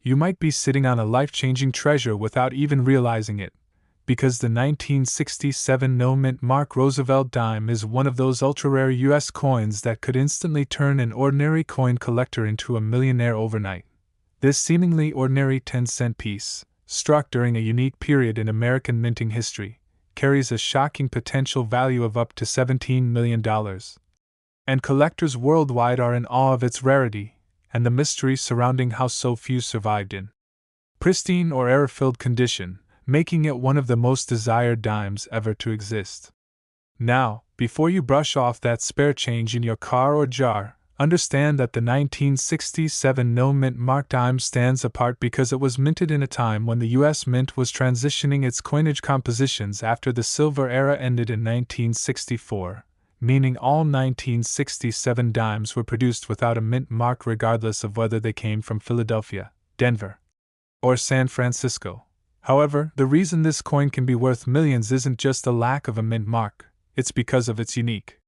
you might be sitting on a life-changing treasure without even realizing it, because the 1967 no-mint Mark Roosevelt dime is one of those ultra-rare U.S. coins that could instantly turn an ordinary coin collector into a millionaire overnight. This seemingly ordinary 10-cent piece, struck during a unique period in American minting history, carries a shocking potential value of up to $17 million. And collectors worldwide are in awe of its rarity and the mystery surrounding how so few survived in pristine or error-filled condition, making it one of the most desired dimes ever to exist. Now, before you brush off that spare change in your car or jar, understand that the 1967 no-mint Mark dime stands apart because it was minted in a time when the U.S. Mint was transitioning its coinage compositions after the silver era ended in 1964, meaning all 1967 dimes were produced without a mint mark regardless of whether they came from Philadelphia, Denver, or San Francisco. However, the reason this coin can be worth millions isn't just the lack of a mint mark, it's because of its unique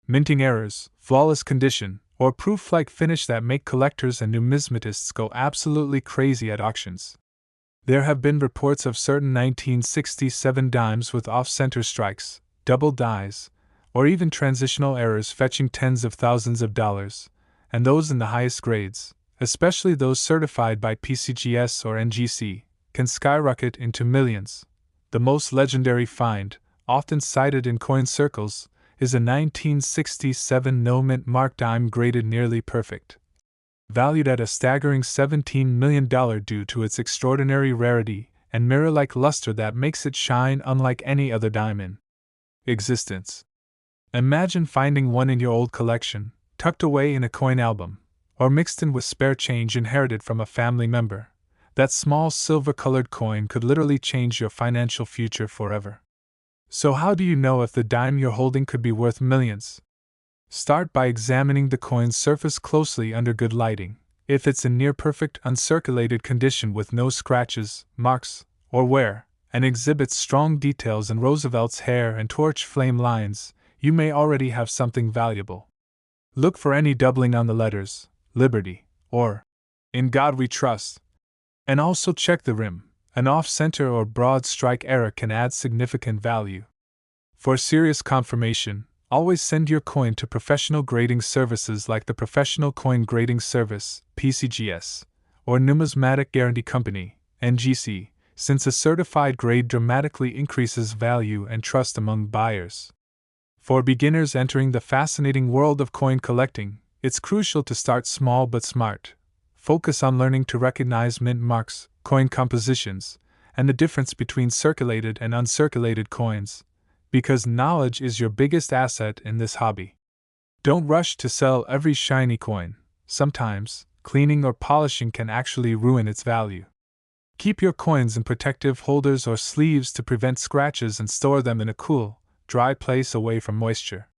minting errors, flawless condition, or proof-like finish that make collectors and numismatists go absolutely crazy at auctions. There have been reports of certain 1967 dimes with off-center strikes, double dies, or even transitional errors fetching tens of thousands of dollars, and those in the highest grades, especially those certified by PCGS or NGC, can skyrocket into millions. The most legendary find, often cited in coin circles, is a 1967 no-mint Mark dime graded nearly perfect, valued at a staggering $17 million due to its extraordinary rarity and mirror-like luster that makes it shine unlike any other dime in existence. Imagine finding one in your old collection, tucked away in a coin album, or mixed in with spare change inherited from a family member. That small silver-colored coin could literally change your financial future forever. So how do you know if the dime you're holding could be worth millions? Start by examining the coin's surface closely under good lighting. If it's in near-perfect uncirculated condition with no scratches, marks, or wear, and exhibits strong details in Roosevelt's hair and torch flame lines, you may already have something valuable. Look for any doubling on the letters, Liberty, or In God We Trust. And also check the rim. An off-center or broad strike error can add significant value. For serious confirmation, always send your coin to professional grading services like the Professional Coin Grading Service, PCGS, or Numismatic Guarantee Company, NGC, since a certified grade dramatically increases value and trust among buyers. For beginners entering the fascinating world of coin collecting, it's crucial to start small but smart. Focus on learning to recognize mint marks, coin compositions, and the difference between circulated and uncirculated coins, because knowledge is your biggest asset in this hobby. Don't rush to sell every shiny coin. Sometimes, cleaning or polishing can actually ruin its value. Keep your coins in protective holders or sleeves to prevent scratches and store them in a cool, dry place away from moisture.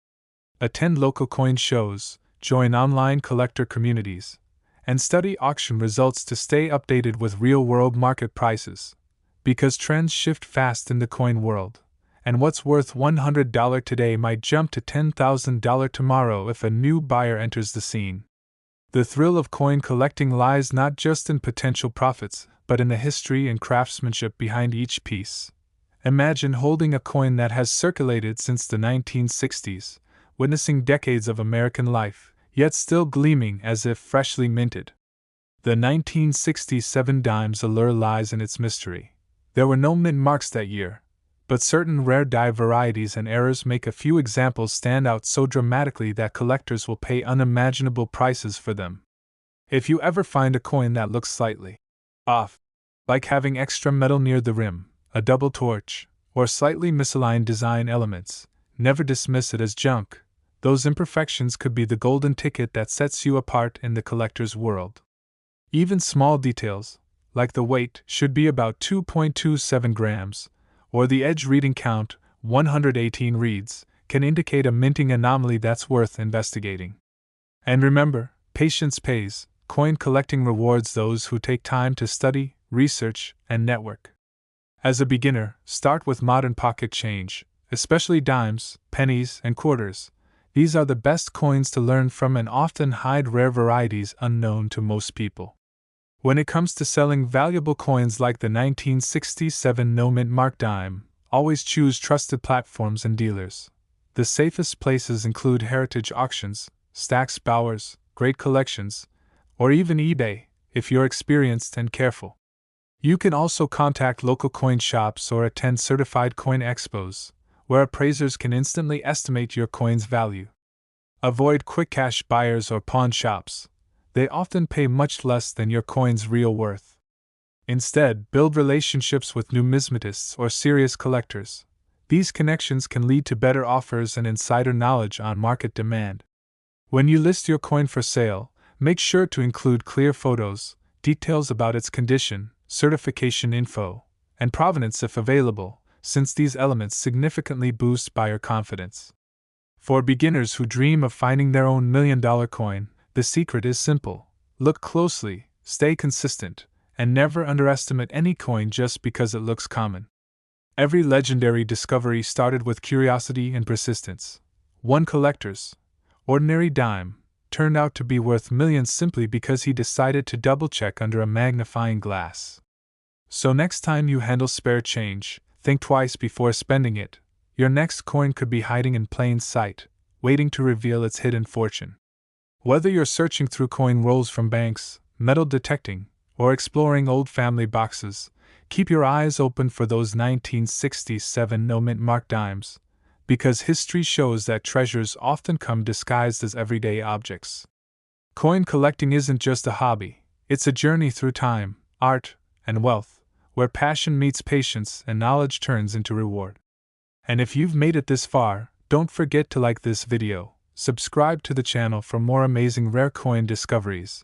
Attend local coin shows, join online collector communities, and study auction results to stay updated with real-world market prices, because trends shift fast in the coin world, and what's worth $100 today might jump to $10,000 tomorrow if a new buyer enters the scene. The thrill of coin collecting lies not just in potential profits, but in the history and craftsmanship behind each piece. Imagine holding a coin that has circulated since the 1960s, witnessing decades of American life, yet still gleaming as if freshly minted. The 1967 dime's allure lies in its mystery. There were no mint marks that year, but certain rare die varieties and errors make a few examples stand out so dramatically that collectors will pay unimaginable prices for them. If you ever find a coin that looks slightly off, like having extra metal near the rim, a double torch, or slightly misaligned design elements, never dismiss it as junk. Those imperfections could be the golden ticket that sets you apart in the collector's world. Even small details, like the weight should be about 2.27 grams, or the edge reading count, 118 reads, can indicate a minting anomaly that's worth investigating. And remember, patience pays. Coin collecting rewards those who take time to study, research, and network. As a beginner, start with modern pocket change, especially dimes, pennies, and quarters. These are the best coins to learn from and often hide rare varieties unknown to most people. When it comes to selling valuable coins like the 1967 no-mint mark dime, always choose trusted platforms and dealers. The safest places include heritage auctions, Stack's Bowers, Great Collections, or even eBay, if you're experienced and careful. You can also contact local coin shops or attend certified coin expos, where appraisers can instantly estimate your coin's value. Avoid quick cash buyers or pawn shops. They often pay much less than your coin's real worth. Instead, build relationships with numismatists or serious collectors. These connections can lead to better offers and insider knowledge on market demand. When you list your coin for sale, make sure to include clear photos, details about its condition, certification info, and provenance if available, since these elements significantly boost buyer confidence. For beginners who dream of finding their own million-dollar coin, the secret is simple. Look closely, stay consistent, and never underestimate any coin just because it looks common. Every legendary discovery started with curiosity and persistence. One collector's ordinary dime turned out to be worth millions simply because he decided to double-check under a magnifying glass. So next time you handle spare change, think twice before spending it. Your next coin could be hiding in plain sight, waiting to reveal its hidden fortune. Whether you're searching through coin rolls from banks, metal detecting, or exploring old family boxes, keep your eyes open for those 1967 no-mint mark dimes, because history shows that treasures often come disguised as everyday objects. Coin collecting isn't just a hobby, it's a journey through time, art, and wealth, where passion meets patience and knowledge turns into reward. And if you've made it this far, don't forget to like this video, subscribe to the channel for more amazing rare coin discoveries,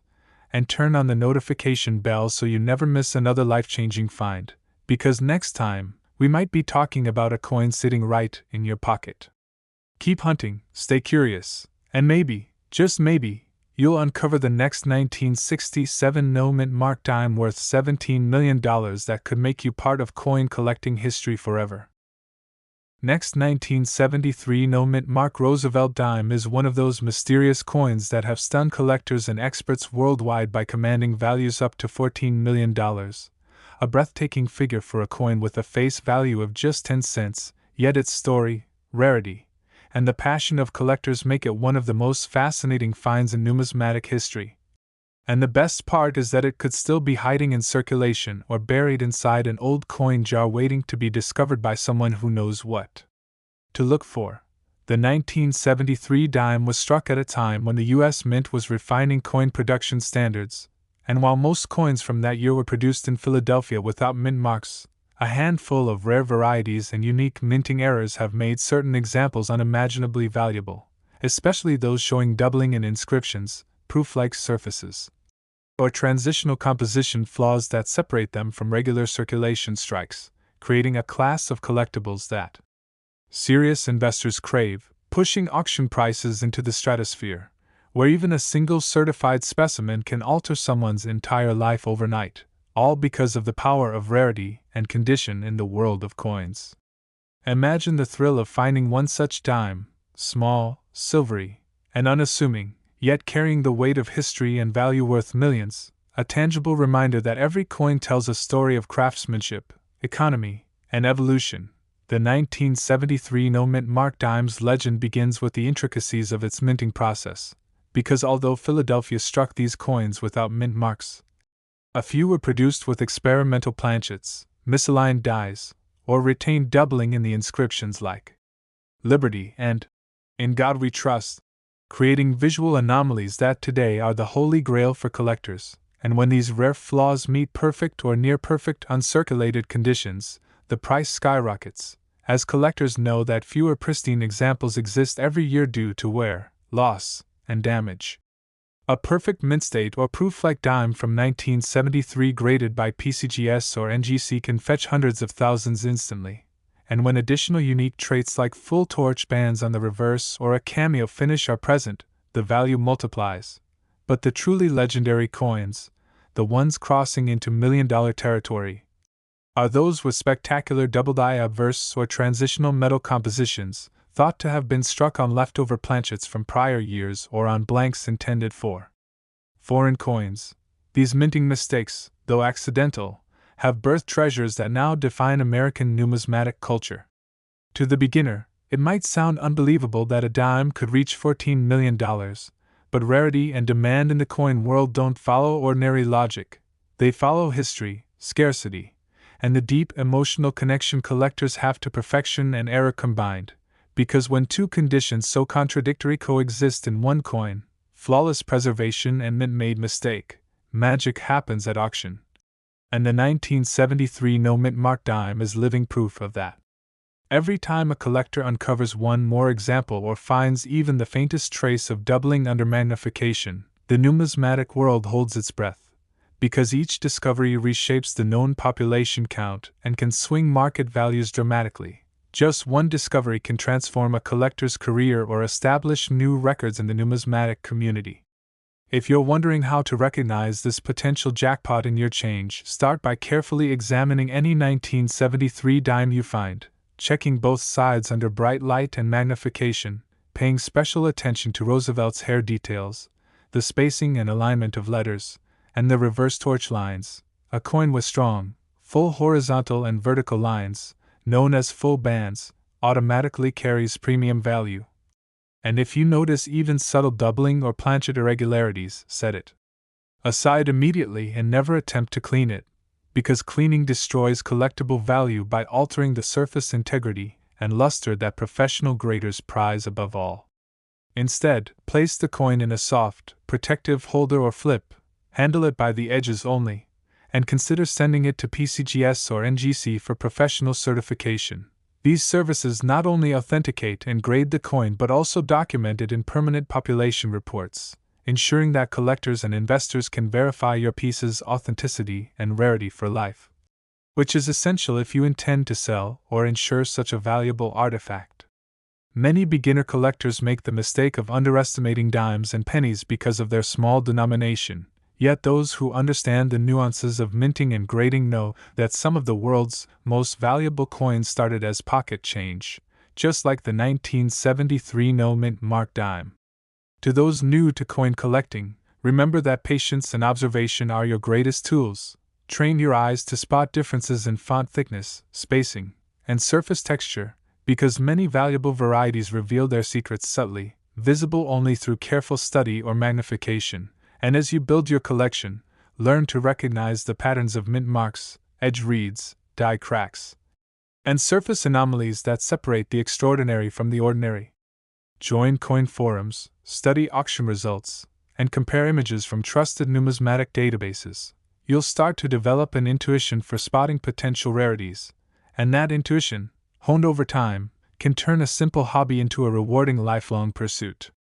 and turn on the notification bell so you never miss another life-changing find, because next time, we might be talking about a coin sitting right in your pocket. Keep hunting, stay curious, and maybe, just maybe, you'll uncover the next 1967 no-mint mark dime worth $17 million that could make you part of coin collecting history forever. Next 1973 no-mint mark Roosevelt dime is one of those mysterious coins that have stunned collectors and experts worldwide by commanding values up to $14 million. A breathtaking figure for a coin with a face value of just 10 cents, yet its story, rarity, and the passion of collectors make it one of the most fascinating finds in numismatic history. And the best part is that it could still be hiding in circulation or buried inside an old coin jar waiting to be discovered by someone who knows what to look for. The 1973 dime was struck at a time when the U.S. Mint was refining coin production standards, and while most coins from that year were produced in Philadelphia without mint marks, a handful of rare varieties and unique minting errors have made certain examples unimaginably valuable, especially those showing doubling in inscriptions, proof-like surfaces, or transitional composition flaws that separate them from regular circulation strikes, creating a class of collectibles that serious investors crave, pushing auction prices into the stratosphere, where even a single certified specimen can alter someone's entire life overnight, all because of the power of rarity and condition in the world of coins. Imagine the thrill of finding one such dime, small, silvery, and unassuming, yet carrying the weight of history and value worth millions, a tangible reminder that every coin tells a story of craftsmanship, economy, and evolution. The 1973 no-mint mark dime's legend begins with the intricacies of its minting process, because although Philadelphia struck these coins without mint marks, a few were produced with experimental planchets, misaligned dies, or retained doubling in the inscriptions like Liberty and In God We Trust, creating visual anomalies that today are the holy grail for collectors. And when these rare flaws meet perfect or near-perfect uncirculated conditions, the price skyrockets, as collectors know that fewer pristine examples exist every year due to wear, loss, and damage. A perfect mint state or proof-like dime from 1973 graded by PCGS or NGC can fetch hundreds of thousands instantly. And when additional unique traits like full torch bands on the reverse or a cameo finish are present, the value multiplies. But the truly legendary coins, the ones crossing into million-dollar territory, are those with spectacular double-die obverse or transitional metal compositions, thought to have been struck on leftover planchets from prior years or on blanks intended for foreign coins. These minting mistakes, though accidental, have birthed treasures that now define American numismatic culture. To the beginner, it might sound unbelievable that a dime could reach $14 million, but rarity and demand in the coin world don't follow ordinary logic. They follow history, scarcity, and the deep emotional connection collectors have to perfection and error combined, because when two conditions so contradictory coexist in one coin, flawless preservation and mint-made mistake, magic happens at auction. And the 1973 no-mint mark dime is living proof of that. Every time a collector uncovers one more example or finds even the faintest trace of doubling under magnification, the numismatic world holds its breath, because each discovery reshapes the known population count and can swing market values dramatically. Just one discovery can transform a collector's career or establish new records in the numismatic community. If you're wondering how to recognize this potential jackpot in your change, start by carefully examining any 1973 dime you find, checking both sides under bright light and magnification, paying special attention to Roosevelt's hair details, the spacing and alignment of letters, and the reverse torch lines. A coin with strong, full horizontal and vertical lines, known as full bands, automatically carries premium value. And if you notice even subtle doubling or planchet irregularities, set it aside immediately and never attempt to clean it, because cleaning destroys collectible value by altering the surface integrity and luster that professional graders prize above all. Instead, place the coin in a soft, protective holder or flip, handle it by the edges only, and consider sending it to PCGS or NGC for professional certification. These services not only authenticate and grade the coin but also document it in permanent population reports, ensuring that collectors and investors can verify your piece's authenticity and rarity for life, which is essential if you intend to sell or insure such a valuable artifact. Many beginner collectors make the mistake of underestimating dimes and pennies because of their small denomination, yet those who understand the nuances of minting and grading know that some of the world's most valuable coins started as pocket change, just like the 1973 no-mint mark dime. To those new to coin collecting, remember that patience and observation are your greatest tools. Train your eyes to spot differences in font thickness, spacing, and surface texture, because many valuable varieties reveal their secrets subtly, visible only through careful study or magnification. And as you build your collection, learn to recognize the patterns of mint marks, edge reads, die cracks, and surface anomalies that separate the extraordinary from the ordinary. Join coin forums, study auction results, and compare images from trusted numismatic databases. You'll start to develop an intuition for spotting potential rarities, and that intuition, honed over time, can turn a simple hobby into a rewarding lifelong pursuit.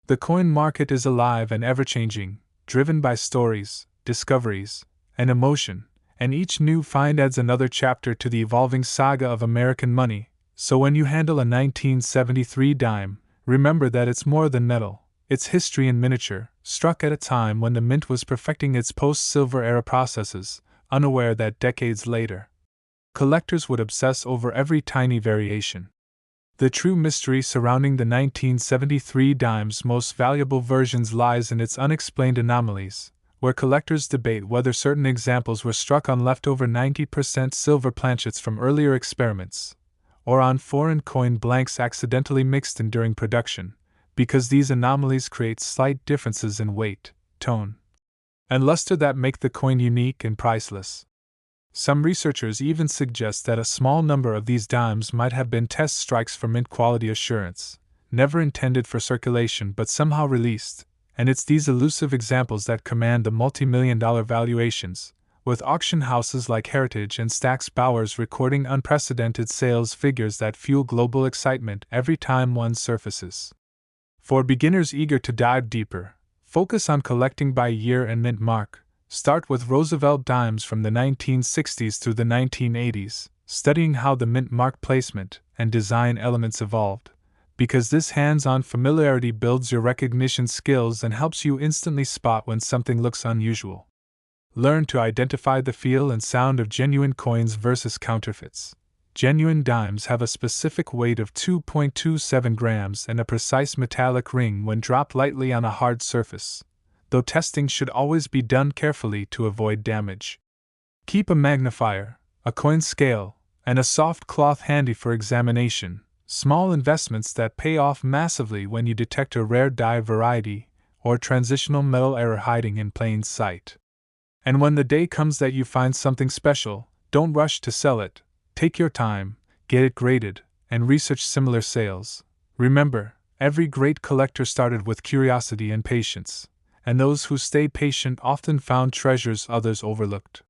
The coin market is alive and ever-changing, driven by stories, discoveries, and emotion, and each new find adds another chapter to the evolving saga of American money. So when you handle a 1973 dime, remember that it's more than metal, it's history in miniature, struck at a time when the mint was perfecting its post-Silver era processes, unaware that decades later, collectors would obsess over every tiny variation. The true mystery surrounding the 1973 dime's most valuable versions lies in its unexplained anomalies, where collectors debate whether certain examples were struck on leftover 90% silver planchets from earlier experiments, or on foreign coin blanks accidentally mixed in during production, because these anomalies create slight differences in weight, tone, and luster that make the coin unique and priceless. Some researchers even suggest that a small number of these dimes might have been test strikes for mint quality assurance, never intended for circulation but somehow released, and it's these elusive examples that command the multi-million-dollar valuations, with auction houses like Heritage and Stack's Bowers recording unprecedented sales figures that fuel global excitement every time one surfaces. For beginners eager to dive deeper, focus on collecting by year and mint mark. Start with Roosevelt dimes from the 1960s through the 1980s, studying how the mint mark placement and design elements evolved, because this hands-on familiarity builds your recognition skills and helps you instantly spot when something looks unusual. Learn to identify the feel and sound of genuine coins versus counterfeits. Genuine dimes have a specific weight of 2.27 grams and a precise metallic ring when dropped lightly on a hard surface. though testing should always be done carefully to avoid damage. Keep a magnifier, a coin scale, and a soft cloth handy for examination, small investments that pay off massively when you detect a rare die variety or transitional metal error hiding in plain sight. And when the day comes that you find something special, don't rush to sell it. Take your time, get it graded, and research similar sales. Remember, every great collector started with curiosity and patience, and those who stayed patient often found treasures others overlooked.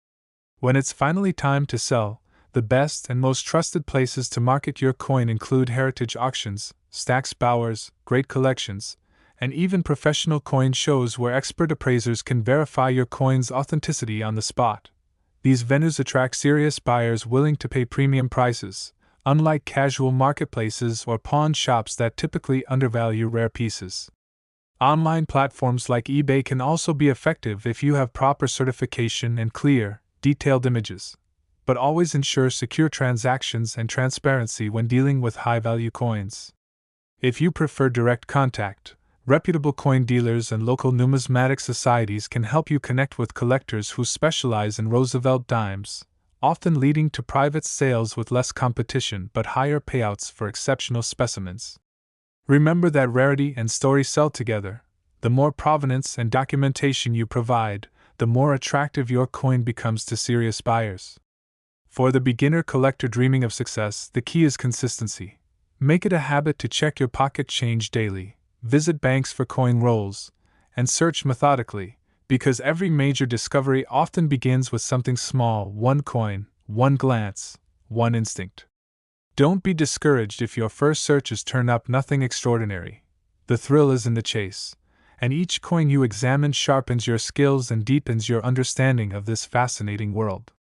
When it's finally time to sell, the best and most trusted places to market your coin include heritage auctions, Stack's Bowers, great collections, and even professional coin shows where expert appraisers can verify your coin's authenticity on the spot. These venues attract serious buyers willing to pay premium prices, unlike casual marketplaces or pawn shops that typically undervalue rare pieces. Online platforms like eBay can also be effective if you have proper certification and clear, detailed images, but always ensure secure transactions and transparency when dealing with high-value coins. If you prefer direct contact, reputable coin dealers and local numismatic societies can help you connect with collectors who specialize in Roosevelt dimes, often leading to private sales with less competition but higher payouts for exceptional specimens. Remember that rarity and story sell together. The more provenance and documentation you provide, the more attractive your coin becomes to serious buyers. For the beginner collector dreaming of success, the key is consistency. Make it a habit to check your pocket change daily, visit banks for coin rolls, and search methodically, because every major discovery often begins with something small: one coin, one glance, one instinct. Don't be discouraged if your first searches turn up nothing extraordinary. The thrill is in the chase, and each coin you examine sharpens your skills and deepens your understanding of this fascinating world.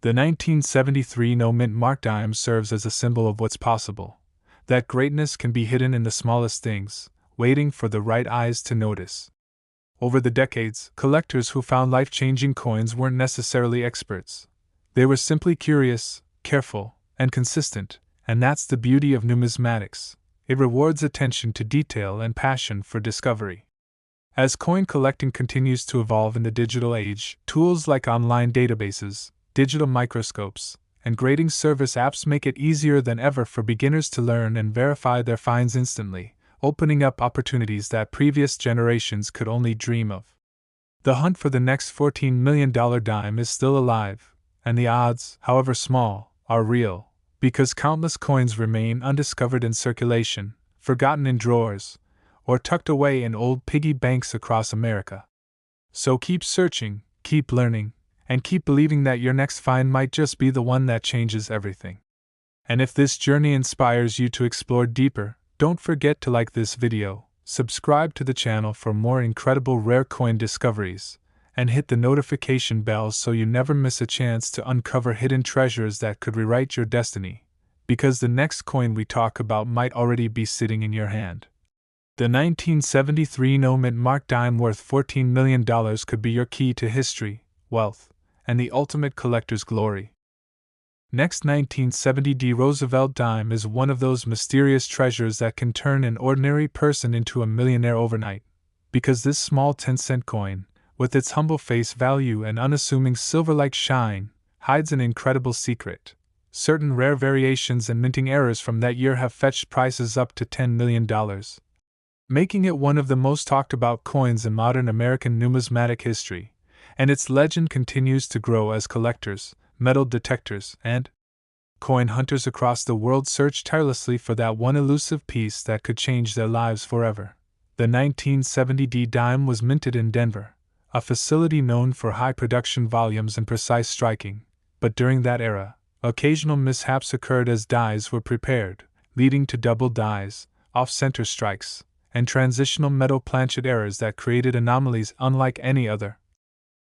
The 1973 no-mint mark dime serves as a symbol of what's possible, that greatness can be hidden in the smallest things, waiting for the right eyes to notice. Over the decades, collectors who found life-changing coins weren't necessarily experts. They were simply curious, careful, and consistent, and that's the beauty of numismatics. It rewards attention to detail and passion for discovery. As coin collecting continues to evolve in the digital age, tools like online databases, digital microscopes, and grading service apps make it easier than ever for beginners to learn and verify their finds instantly, opening up opportunities that previous generations could only dream of. The hunt for the next $14 million dime is still alive, and the odds, however small, are real, because countless coins remain undiscovered in circulation, forgotten in drawers, or tucked away in old piggy banks across America. So keep searching, keep learning, and keep believing that your next find might just be the one that changes everything. And if this journey inspires you to explore deeper, don't forget to like this video, subscribe to the channel for more incredible rare coin discoveries, and hit the notification bell so you never miss a chance to uncover hidden treasures that could rewrite your destiny, because the next coin we talk about might already be sitting in your hand. The 1973 no-mint mark dime worth $14 million could be your key to history, wealth, and the ultimate collector's glory. Next, 1970 Roosevelt dime is one of those mysterious treasures that can turn an ordinary person into a millionaire overnight, because this small 10-cent coin, with its humble face value and unassuming silver-like shine, hides an incredible secret. Certain rare variations and minting errors from that year have fetched prices up to $10 million, making it one of the most talked about coins in modern American numismatic history, and its legend continues to grow as collectors, metal detectors, and coin hunters across the world search tirelessly for that one elusive piece that could change their lives forever. The 1970 dime was minted in Denver, a facility known for high production volumes and precise striking, but during that era, occasional mishaps occurred as dies were prepared, leading to double dies, off-center strikes, and transitional metal planchet errors that created anomalies unlike any other.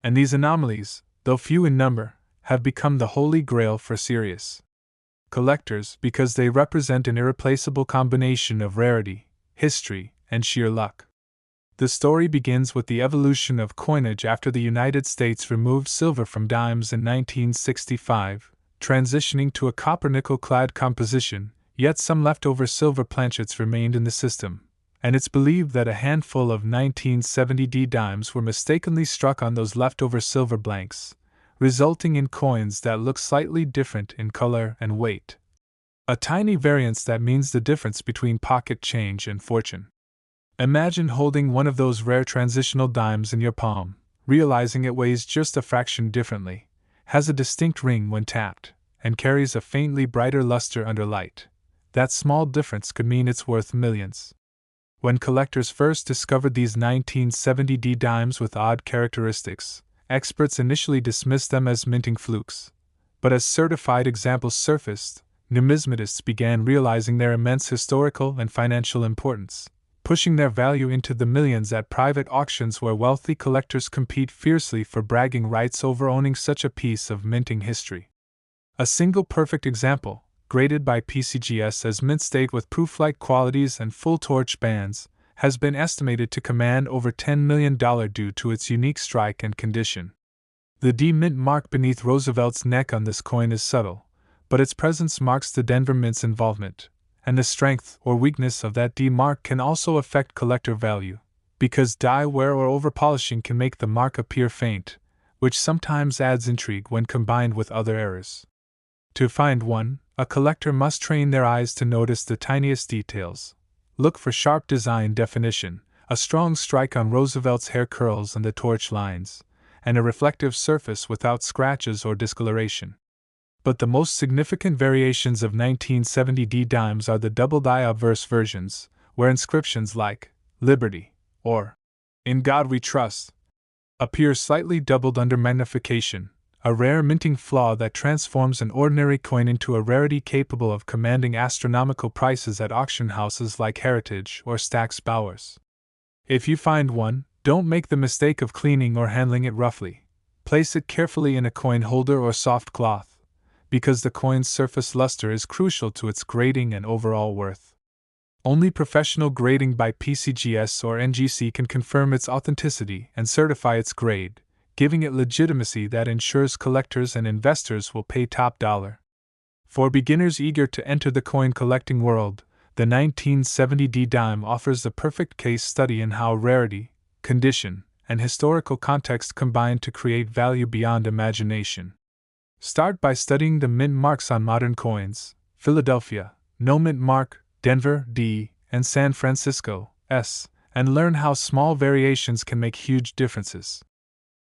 And these anomalies, though few in number, have become the holy grail for serious collectors because they represent an irreplaceable combination of rarity, history, and sheer luck. The story begins with the evolution of coinage after the United States removed silver from dimes in 1965, transitioning to a copper-nickel-clad composition, yet some leftover silver planchets remained in the system. and it's believed that a handful of 1970 dimes were mistakenly struck on those leftover silver blanks, resulting in coins that look slightly different in color and weight. A tiny variance that means the difference between pocket change and fortune. Imagine holding one of those rare transitional dimes in your palm, realizing it weighs just a fraction differently, has a distinct ring when tapped, and carries a faintly brighter luster under light. That small difference could mean it's worth millions. When collectors first discovered these 1970 dimes with odd characteristics, experts initially dismissed them as minting flukes. But as certified examples surfaced, numismatists began realizing their immense historical and financial importance, pushing their value into the millions at private auctions where wealthy collectors compete fiercely for bragging rights over owning such a piece of minting history. A single perfect example, graded by PCGS as mint state with proof-like qualities and full torch bands, has been estimated to command over $10 million due to its unique strike and condition. The D Mint mark beneath Roosevelt's neck on this coin is subtle, but its presence marks the Denver Mint's involvement, and the strength or weakness of that D mark can also affect collector value, because dye wear or overpolishing can make the mark appear faint, which sometimes adds intrigue when combined with other errors. To find one, a collector must train their eyes to notice the tiniest details. Look for sharp design definition, a strong strike on Roosevelt's hair curls and the torch lines, and a reflective surface without scratches or discoloration. But the most significant variations of 1970 dimes are the double-die obverse versions, where inscriptions like Liberty or In God We Trust appear slightly doubled under magnification, a rare minting flaw that transforms an ordinary coin into a rarity capable of commanding astronomical prices at auction houses like Heritage or Stack's Bowers. If you find one, don't make the mistake of cleaning or handling it roughly. Place it carefully in a coin holder or soft cloth, because the coin's surface luster is crucial to its grading and overall worth. Only professional grading by PCGS or NGC can confirm its authenticity and certify its grade, giving it legitimacy that ensures collectors and investors will pay top dollar. For beginners eager to enter the coin collecting world, the 1970 dime offers the perfect case study in how rarity, condition, and historical context combine to create value beyond imagination. Start by studying the mint marks on modern coins: Philadelphia, no mint mark, Denver, D, and San Francisco, S, and learn how small variations can make huge differences.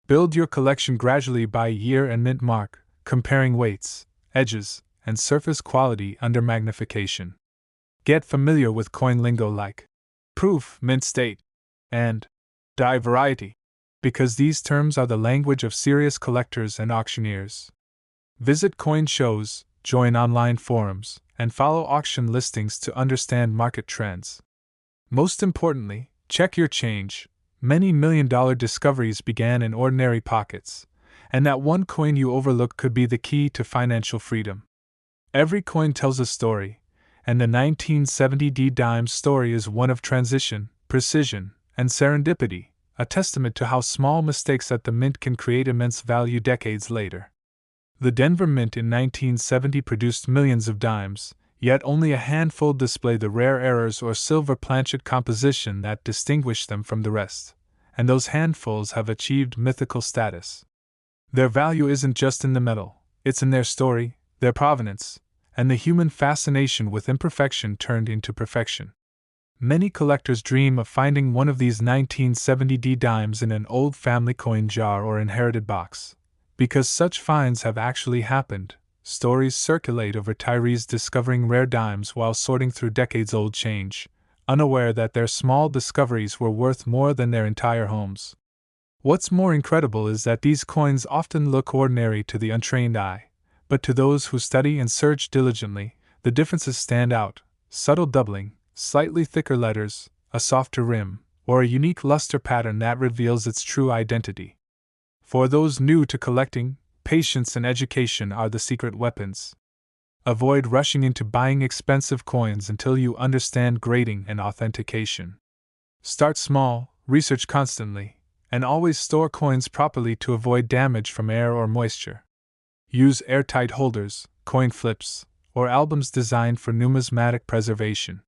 Build your collection gradually by year and mint mark, comparing weights, edges, and surface quality under magnification. Get familiar with coin lingo like proof, mint state, and dye variety, because these terms are the language of serious collectors and auctioneers. Visit coin shows, join online forums, and follow auction listings to understand market trends. Most importantly, check your change. Many million-dollar discoveries began in ordinary pockets, and that one coin you overlook could be the key to financial freedom. Every coin tells a story, and the 1970 dime's story is one of transition, precision, and serendipity, a testament to how small mistakes at the mint can create immense value decades later. The Denver Mint in 1970 produced millions of dimes, yet only a handful display the rare errors or silver planchet composition that distinguish them from the rest, and those handfuls have achieved mythical status. Their value isn't just in the metal, it's in their story, their provenance, and the human fascination with imperfection turned into perfection. Many collectors dream of finding one of these 1970 dimes in an old family coin jar or inherited box. Because such finds have actually happened, stories circulate of retirees discovering rare dimes while sorting through decades-old change, unaware that their small discoveries were worth more than their entire homes. What's more incredible is that these coins often look ordinary to the untrained eye, but to those who study and search diligently, the differences stand out: subtle doubling, slightly thicker letters, a softer rim, or a unique luster pattern that reveals its true identity. For those new to collecting, patience and education are the secret weapons. Avoid rushing into buying expensive coins until you understand grading and authentication. Start small, research constantly, and always store coins properly to avoid damage from air or moisture. Use airtight holders, coin flips, or albums designed for numismatic preservation.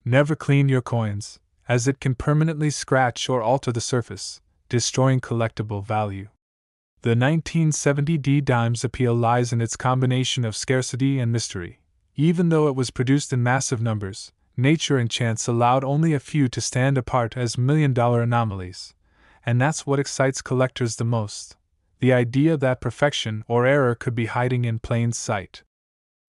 Never clean your coins, as it can permanently scratch or alter the surface, destroying collectible value. The 1970 dime's appeal lies in its combination of scarcity and mystery. Even though it was produced in massive numbers, nature and chance allowed only a few to stand apart as million-dollar anomalies. And that's what excites collectors the most: the idea that perfection or error could be hiding in plain sight.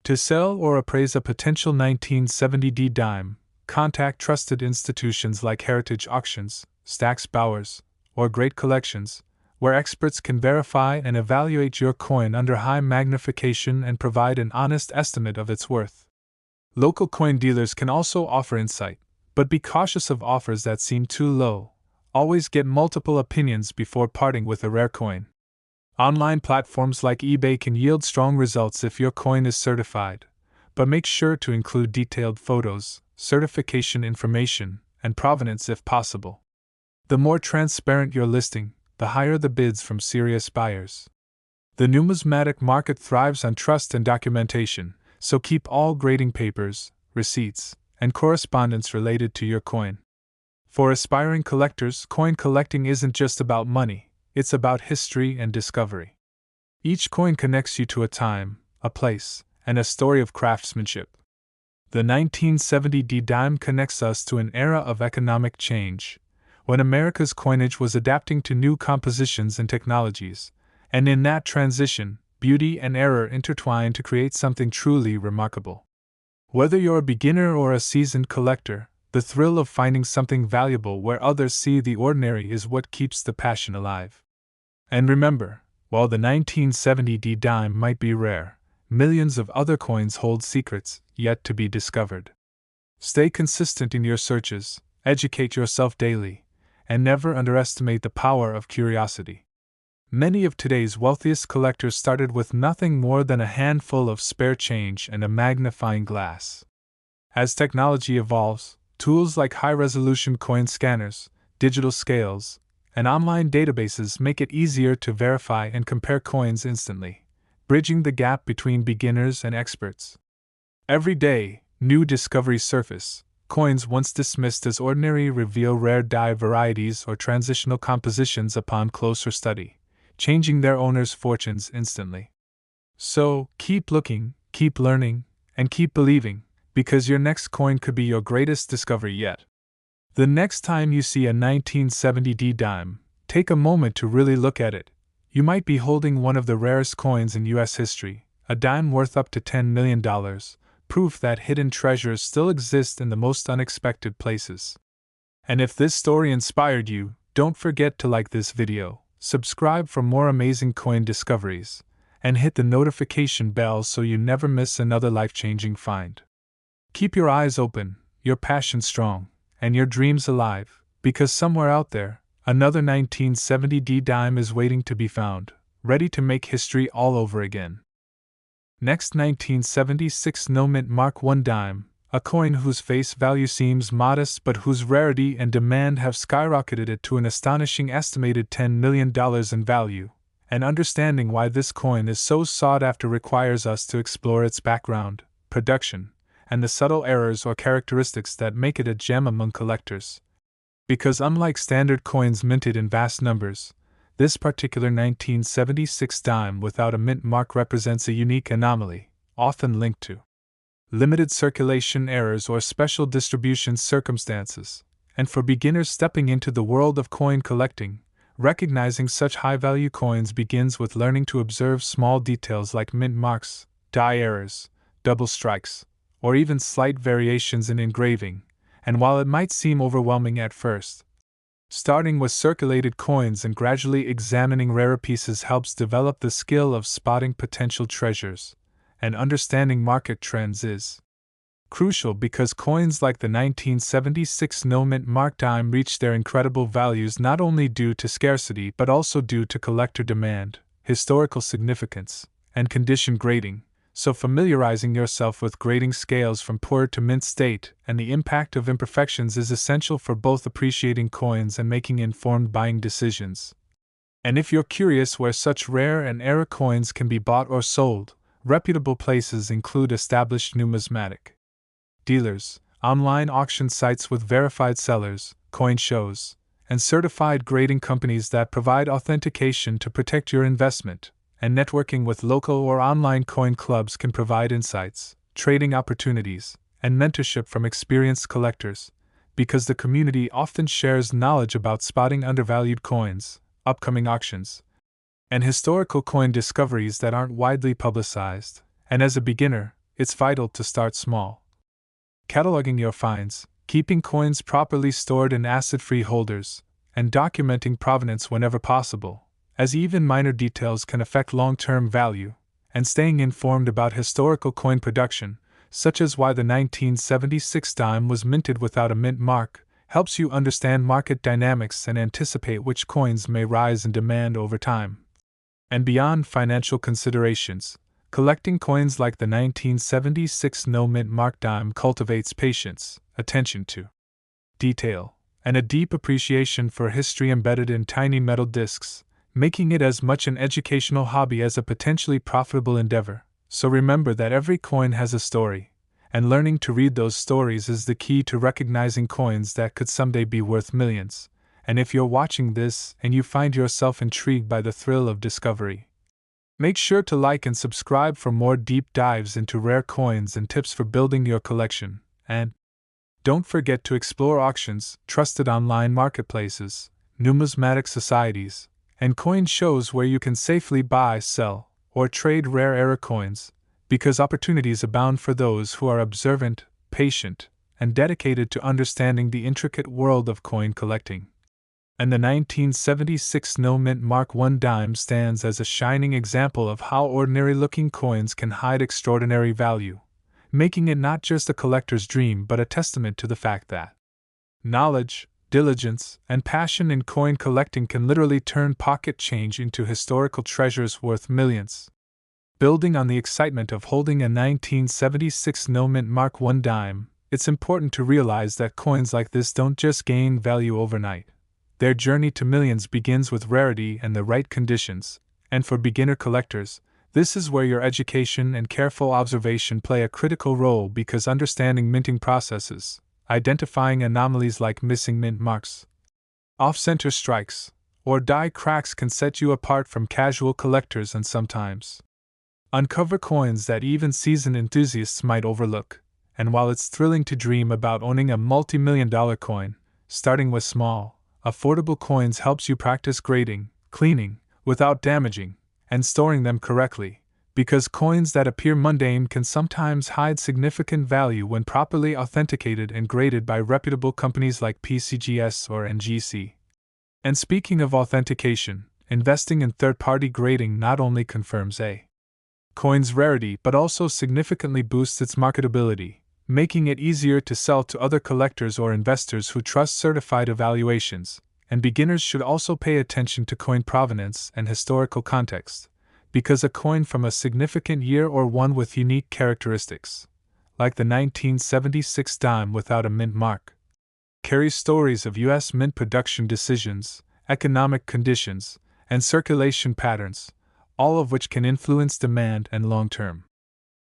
To sell or appraise a potential 1970 dime, contact trusted institutions like Heritage Auctions, Stack's Bowers, or Great Collections, where experts can verify and evaluate your coin under high magnification and provide an honest estimate of its worth. Local coin dealers can also offer insight, but be cautious of offers that seem too low. Always get multiple opinions before parting with a rare coin. Online platforms like eBay can yield strong results if your coin is certified, but make sure to include detailed photos, certification information, and provenance if possible. The more transparent your listing, the higher the bids from serious buyers. The numismatic market thrives on trust and documentation, so keep all grading papers, receipts, and correspondence related to your coin. For aspiring collectors, coin collecting isn't just about money. It's about history and discovery. Each coin connects you to a time, a place, and a story of craftsmanship. The 1970 dime connects us to an era of economic change, when America's coinage was adapting to new compositions and technologies, and in that transition, beauty and error intertwine to create something truly remarkable. Whether you're a beginner or a seasoned collector, the thrill of finding something valuable where others see the ordinary is what keeps the passion alive. And remember, while the 1970 dime might be rare, millions of other coins hold secrets yet to be discovered. Stay consistent in your searches, educate yourself daily, and never underestimate the power of curiosity. Many of today's wealthiest collectors started with nothing more than a handful of spare change and a magnifying glass. As technology evolves, tools like high-resolution coin scanners, digital scales, and online databases make it easier to verify and compare coins instantly, bridging the gap between beginners and experts. Every day, new discoveries surface. Coins once dismissed as ordinary reveal rare die varieties or transitional compositions upon closer study, changing their owners' fortunes instantly. So, keep looking, keep learning, and keep believing, because your next coin could be your greatest discovery yet. The next time you see a 1970 dime, take a moment to really look at it. You might be holding one of the rarest coins in U.S. history, a dime worth up to $10 million, proof that hidden treasures still exist in the most unexpected places. And if this story inspired you, don't forget to like this video, subscribe for more amazing coin discoveries, and hit the notification bell so you never miss another life-changing find. Keep your eyes open, your passion strong, and your dreams alive, because somewhere out there, another 1970 dime is waiting to be found, ready to make history all over again. Next, 1976 No Mint Mark I dime, a coin whose face value seems modest but whose rarity and demand have skyrocketed it to an astonishing estimated $10 million in value, and understanding why this coin is so sought after requires us to explore its background, production, and the subtle errors or characteristics that make it a gem among collectors. Because unlike standard coins minted in vast numbers, this particular 1976 dime without a mint mark represents a unique anomaly, often linked to limited circulation errors or special distribution circumstances, and for beginners stepping into the world of coin collecting, recognizing such high-value coins begins with learning to observe small details like mint marks, die errors, double strikes, or even slight variations in engraving, and while it might seem overwhelming at first, starting with circulated coins and gradually examining rarer pieces helps develop the skill of spotting potential treasures, and understanding market trends is crucial because coins like the 1976 No Mint Mark dime reach their incredible values not only due to scarcity but also due to collector demand, historical significance, and condition grading. So familiarizing yourself with grading scales from poor to mint state and the impact of imperfections is essential for both appreciating coins and making informed buying decisions. And if you're curious where such rare and error coins can be bought or sold, reputable places include established numismatic dealers, online auction sites with verified sellers, coin shows, and certified grading companies that provide authentication to protect your investment, and networking with local or online coin clubs can provide insights, trading opportunities, and mentorship from experienced collectors, because the community often shares knowledge about spotting undervalued coins, upcoming auctions, and historical coin discoveries that aren't widely publicized. And as a beginner, it's vital to start small. Cataloging your finds, keeping coins properly stored in acid-free holders, and documenting provenance whenever possible, as even minor details can affect long-term value, and staying informed about historical coin production, such as why the 1976 dime was minted without a mint mark, helps you understand market dynamics and anticipate which coins may rise in demand over time. And beyond financial considerations, collecting coins like the 1976 no-mint mark dime cultivates patience, attention to detail, and a deep appreciation for history embedded in tiny metal discs, making it as much an educational hobby as a potentially profitable endeavor. So remember that every coin has a story, and learning to read those stories is the key to recognizing coins that could someday be worth millions. And if you're watching this and you find yourself intrigued by the thrill of discovery, make sure to like and subscribe for more deep dives into rare coins and tips for building your collection. And don't forget to explore auctions, trusted online marketplaces, numismatic societies, and coin shows where you can safely buy, sell, or trade rare era coins, because opportunities abound for those who are observant, patient, and dedicated to understanding the intricate world of coin collecting. And the 1976 no-mint Mark I dime stands as a shining example of how ordinary-looking coins can hide extraordinary value, making it not just a collector's dream but a testament to the fact that knowledge, diligence, and passion in coin collecting can literally turn pocket change into historical treasures worth millions. Building on the excitement of holding a 1976 no-mint Mark I dime, it's important to realize that coins like this don't just gain value overnight. Their journey to millions begins with rarity and the right conditions, and for beginner collectors, this is where your education and careful observation play a critical role, because understanding minting processes, identifying anomalies like missing mint marks, off-center strikes, or die cracks can set you apart from casual collectors and sometimes uncover coins that even seasoned enthusiasts might overlook. And while it's thrilling to dream about owning a multi-million-dollar coin, starting with small, affordable coins helps you practice grading, cleaning, without damaging, and storing them correctly, because coins that appear mundane can sometimes hide significant value when properly authenticated and graded by reputable companies like PCGS or NGC. And speaking of authentication, investing in third-party grading not only confirms a coin's rarity but also significantly boosts its marketability, making it easier to sell to other collectors or investors who trust certified evaluations. And beginners should also pay attention to coin provenance and historical context, because a coin from a significant year or one with unique characteristics, like the 1976 dime without a mint mark, carries stories of U.S. mint production decisions, economic conditions, and circulation patterns, all of which can influence demand and long-term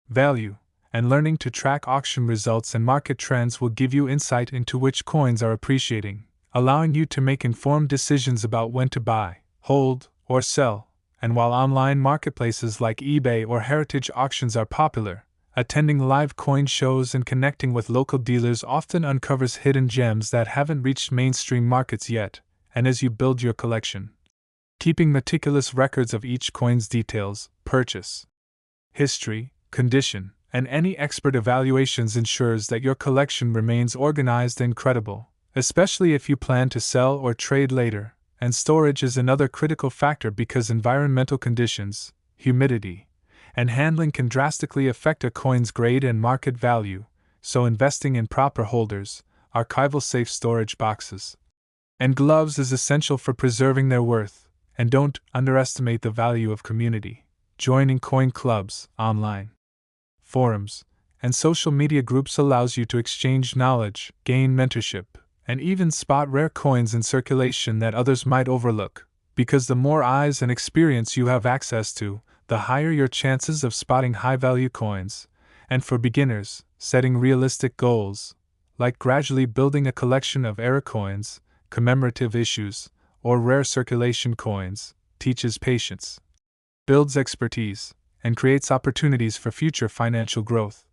value. And learning to track auction results and market trends will give you insight into which coins are appreciating, allowing you to make informed decisions about when to buy, hold, or sell. And while online marketplaces like eBay or heritage auctions are popular, attending live coin shows and connecting with local dealers often uncovers hidden gems that haven't reached mainstream markets yet. And as you build your collection, keeping meticulous records of each coin's details, purchase history, condition, and any expert evaluations ensures that your collection remains organized and credible, especially if you plan to sell or trade later. And storage is another critical factor, because environmental conditions, humidity, and handling can drastically affect a coin's grade and market value, so investing in proper holders, archival safe storage boxes, and gloves is essential for preserving their worth. And don't underestimate the value of community. Joining coin clubs, online forums, and social media groups allows you to exchange knowledge, gain mentorship, and even spot rare coins in circulation that others might overlook, because the more eyes and experience you have access to, the higher your chances of spotting high-value coins. And for beginners, setting realistic goals, like gradually building a collection of era coins, commemorative issues, or rare circulation coins, teaches patience, builds expertise, and creates opportunities for future financial growth.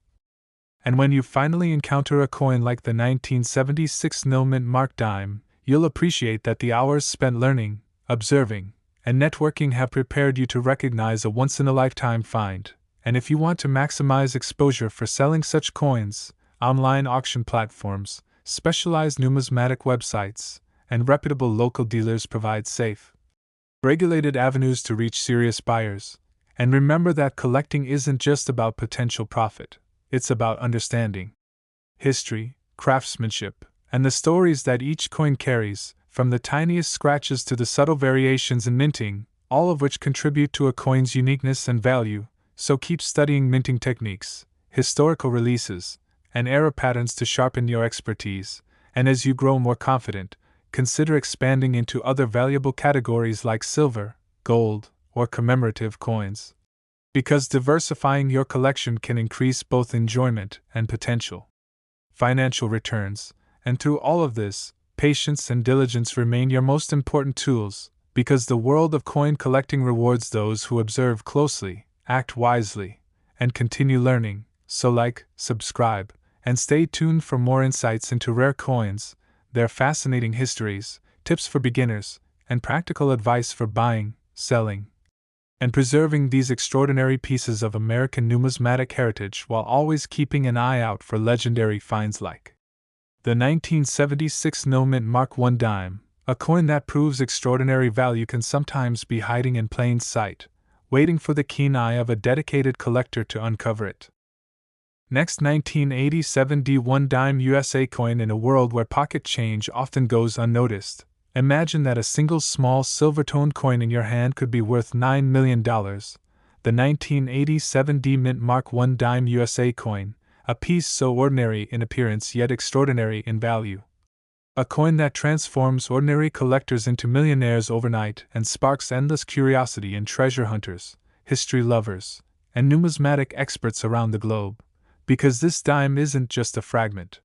And when you finally encounter a coin like the 1976 nil mint mark dime, you'll appreciate that the hours spent learning, observing, and networking have prepared you to recognize a once-in-a-lifetime find. And if you want to maximize exposure for selling such coins, online auction platforms, specialized numismatic websites, and reputable local dealers provide safe, regulated avenues to reach serious buyers. And remember that collecting isn't just about potential profit, it's about understanding history, craftsmanship, and the stories that each coin carries, from the tiniest scratches to the subtle variations in minting, all of which contribute to a coin's uniqueness and value. So keep studying minting techniques, historical releases, and era patterns to sharpen your expertise, and as you grow more confident, consider expanding into other valuable categories like silver, gold, or commemorative coins. Because diversifying your collection can increase both enjoyment and potential financial returns, and through all of this, patience and diligence remain your most important tools, because the world of coin collecting rewards those who observe closely, act wisely, and continue learning. So like, subscribe, and stay tuned for more insights into rare coins, their fascinating histories, tips for beginners, and practical advice for buying, selling, and preserving these extraordinary pieces of American numismatic heritage while always keeping an eye out for legendary finds like the 1976 nil mint Mark I dime. A coin that proves extraordinary value can sometimes be hiding in plain sight, waiting for the keen eye of a dedicated collector to uncover it. Next, 1987 D1 dime USA coin. In a world where pocket change often goes unnoticed, imagine that a single small silver-toned coin in your hand could be worth $9 million. The 1987 D mint Mark I dime USA coin, a piece so ordinary in appearance yet extraordinary in value. A coin that transforms ordinary collectors into millionaires overnight and sparks endless curiosity in treasure hunters, history lovers, and numismatic experts around the globe. Because this dime isn't just a fragment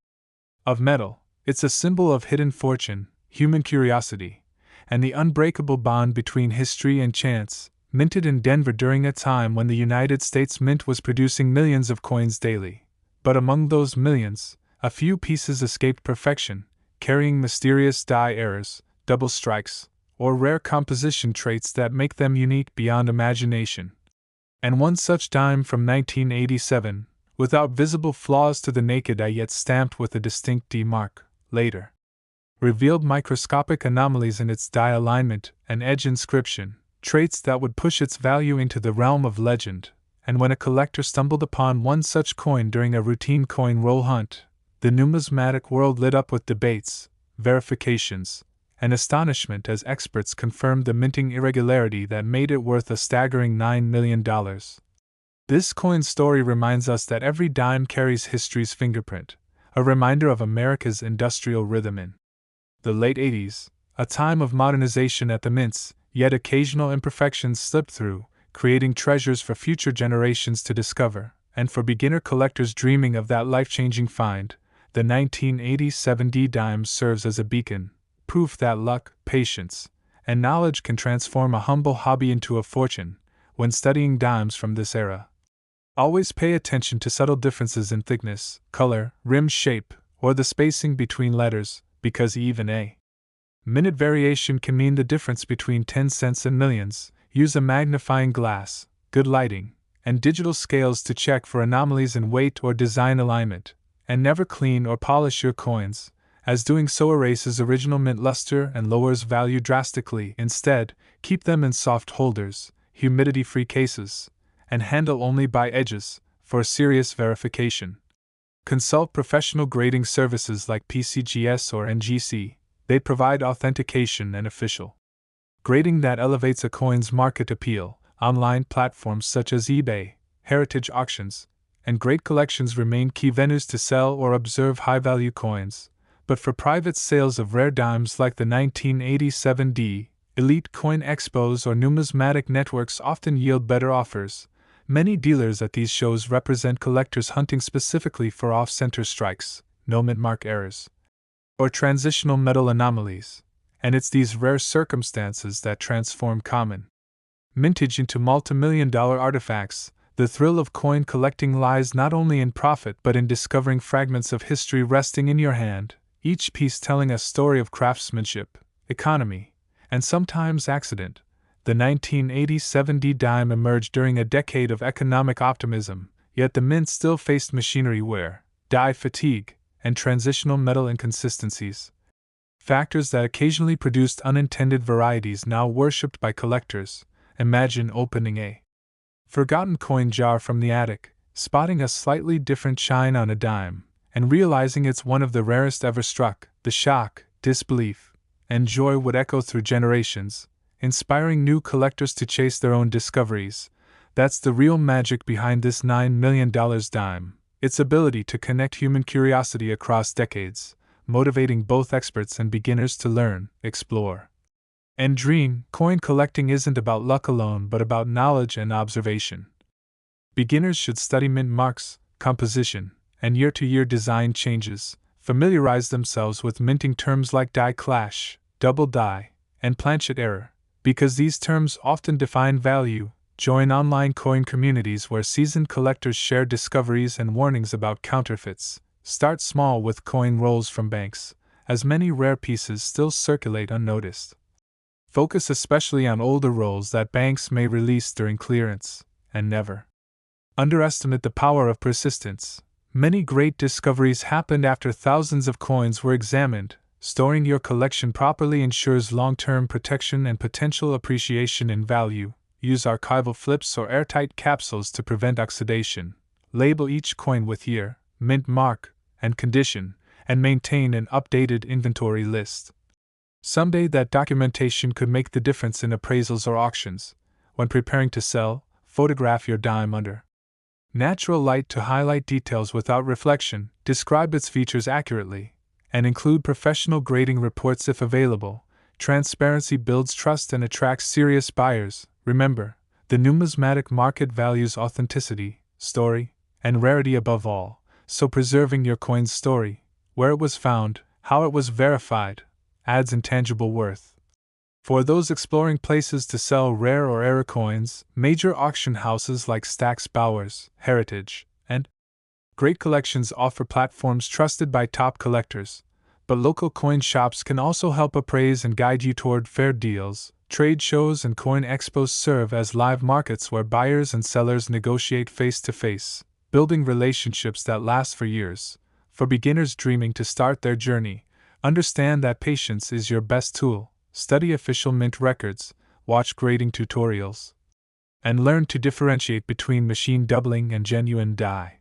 of metal, it's a symbol of hidden fortune, human curiosity, and the unbreakable bond between history and chance. Minted in Denver during a time when the United States Mint was producing millions of coins daily. But among those millions, a few pieces escaped perfection, carrying mysterious die errors, double strikes, or rare composition traits that make them unique beyond imagination. And one such dime from 1987, without visible flaws to the naked eye yet stamped with a distinct D mark, later revealed microscopic anomalies in its die alignment and edge inscription, traits that would push its value into the realm of legend. And when a collector stumbled upon one such coin during a routine coin roll hunt, the numismatic world lit up with debates, verifications, and astonishment as experts confirmed the minting irregularity that made it worth a staggering $9 million. This coin story reminds us that every dime carries history's fingerprint, a reminder of America's industrial rhythm in the late 80s, a time of modernization at the mints, yet occasional imperfections slipped through, creating treasures for future generations to discover. And for beginner collectors dreaming of that life-changing find, the 1987 D dime serves as a beacon, proof that luck, patience, and knowledge can transform a humble hobby into a fortune. When studying dimes from this era, always pay attention to subtle differences in thickness, color, rim shape, or the spacing between letters, because even a minute variation can mean the difference between 10 cents and millions. Use a magnifying glass, good lighting, and digital scales to check for anomalies in weight or design alignment, and never clean or polish your coins, as doing so erases original mint luster and lowers value drastically. Instead, keep them in soft holders, humidity-free cases, and handle only by edges, for serious verification. Consult professional grading services like PCGS or NGC. They provide authentication and official grading that elevates a coin's market appeal. Online platforms such as eBay, heritage auctions, and great collections remain key venues to sell or observe high-value coins. But for private sales of rare dimes like the 1987 D, elite coin expos or numismatic networks often yield better offers. Many dealers at these shows represent collectors hunting specifically for off-center strikes, no mint mark errors, or transitional metal anomalies, and it's these rare circumstances that transform common mintage into multi-million-dollar artifacts. The thrill of coin collecting lies not only in profit but in discovering fragments of history resting in your hand, each piece telling a story of craftsmanship, economy, and sometimes accident. The 1987 dime emerged during a decade of economic optimism, yet the mint still faced machinery wear, die fatigue, and transitional metal inconsistencies. Factors that occasionally produced unintended varieties now worshipped by collectors. Imagine opening a forgotten coin jar from the attic, spotting a slightly different shine on a dime, and realizing it's one of the rarest ever struck. The shock, disbelief, and joy would echo through generations, inspiring new collectors to chase their own discoveries. That's the real magic behind this $9 million dime, its ability to connect human curiosity across decades, motivating both experts and beginners to learn, explore, and dream. Coin collecting isn't about luck alone but about knowledge and observation. Beginners should study mint marks, composition, and year-to-year design changes, familiarize themselves with minting terms like die clash, double die, and planchet error, because these terms often define value. Join online coin communities where seasoned collectors share discoveries and warnings about counterfeits. Start small with coin rolls from banks, as many rare pieces still circulate unnoticed. Focus especially on older rolls that banks may release during clearance, and never underestimate the power of persistence. Many great discoveries happened after thousands of coins were examined. Storing your collection properly ensures long-term protection and potential appreciation in value. Use archival flips or airtight capsules to prevent oxidation. Label each coin with year, mint mark, and condition, and maintain an updated inventory list. Someday that documentation could make the difference in appraisals or auctions. When preparing to sell, photograph your dime under natural light to highlight details without reflection, describe its features accurately, and include professional grading reports if available. Transparency builds trust and attracts serious buyers. Remember, the numismatic market values authenticity, story, and rarity above all, so preserving your coin's story, where it was found, how it was verified, adds intangible worth. For those exploring places to sell rare or error coins, major auction houses like Stack's Bowers, Heritage, and Great Collections offer platforms trusted by top collectors, but local coin shops can also help appraise and guide you toward fair deals. Trade shows and coin expos serve as live markets where buyers and sellers negotiate face-to-face, building relationships that last for years. For beginners dreaming to start their journey, understand that patience is your best tool. Study official mint records, watch grading tutorials, and learn to differentiate between machine doubling and genuine die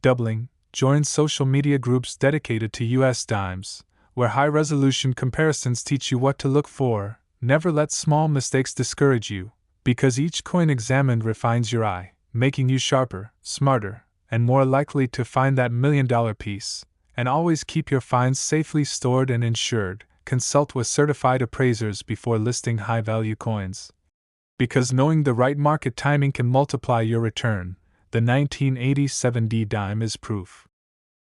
doubling. Join social media groups dedicated to US dimes, where high-resolution comparisons teach you what to look for. Never let small mistakes discourage you, because each coin examined refines your eye, making you sharper, smarter, and more likely to find that $1 million piece. And always keep your finds safely stored and insured. Consult with certified appraisers before listing high-value coins, because knowing the right market timing can multiply your return. The 1987 dime is proof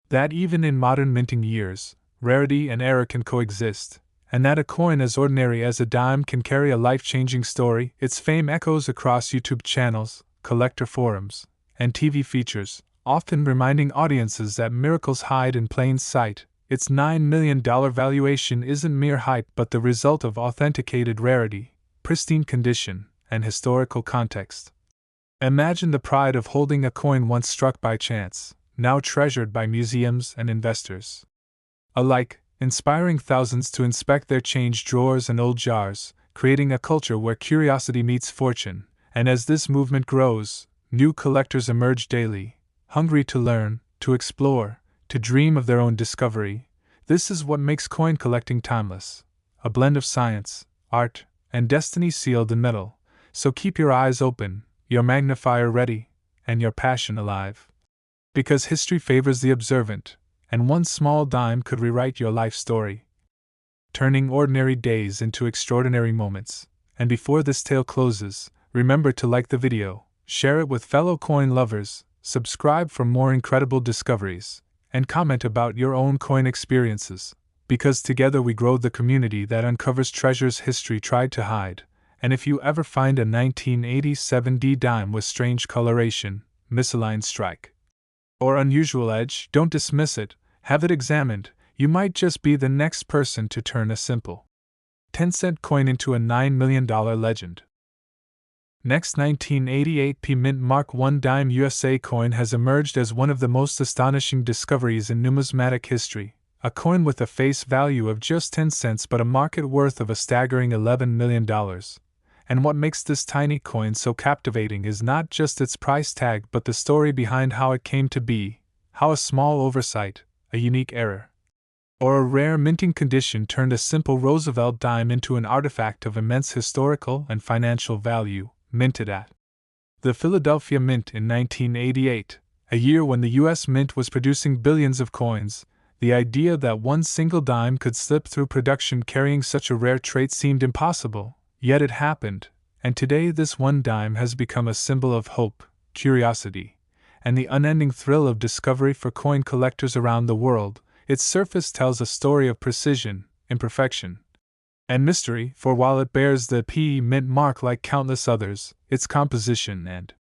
that even in modern minting years, rarity and error can coexist, and that a coin as ordinary as a dime can carry a life-changing story. Its fame echoes across YouTube channels, collector forums, and TV features, often reminding audiences that miracles hide in plain sight. Its $9 million valuation isn't mere hype but the result of authenticated rarity, pristine condition, and historical context. Imagine the pride of holding a coin once struck by chance, now treasured by museums and investors alike, inspiring thousands to inspect their change drawers and old jars, creating a culture where curiosity meets fortune. And as this movement grows, new collectors emerge daily, hungry to learn, to explore, to dream of their own discovery. This is what makes coin collecting timeless, a blend of science, art, and destiny sealed in metal. So keep your eyes open, your magnifier ready, and your passion alive. Because history favors the observant, and one small dime could rewrite your life story, turning ordinary days into extraordinary moments. And before this tale closes, remember to like the video, share it with fellow coin lovers, subscribe for more incredible discoveries, and comment about your own coin experiences, because together we grow the community that uncovers treasures history tried to hide. And if you ever find a 1987 D dime with strange coloration, misaligned strike, or unusual edge, don't dismiss it, have it examined. You might just be the next person to turn a simple 10-cent coin into a $9 million legend. Next, 1988 P Mint Mark I Dime USA coin has emerged as one of the most astonishing discoveries in numismatic history. A coin with a face value of just 10 cents but a market worth of a staggering $11 million. And what makes this tiny coin so captivating is not just its price tag but the story behind how it came to be, how a small oversight, a unique error, or a rare minting condition turned a simple Roosevelt dime into an artifact of immense historical and financial value, minted at the Philadelphia Mint in 1988, a year when the U.S. Mint was producing billions of coins. The idea that one single dime could slip through production carrying such a rare trait seemed impossible, yet it happened, and today this one dime has become a symbol of hope, curiosity, and the unending thrill of discovery for coin collectors around the world. Its surface tells a story of precision, imperfection, and mystery, for while it bears the P Mint mark like countless others, its composition and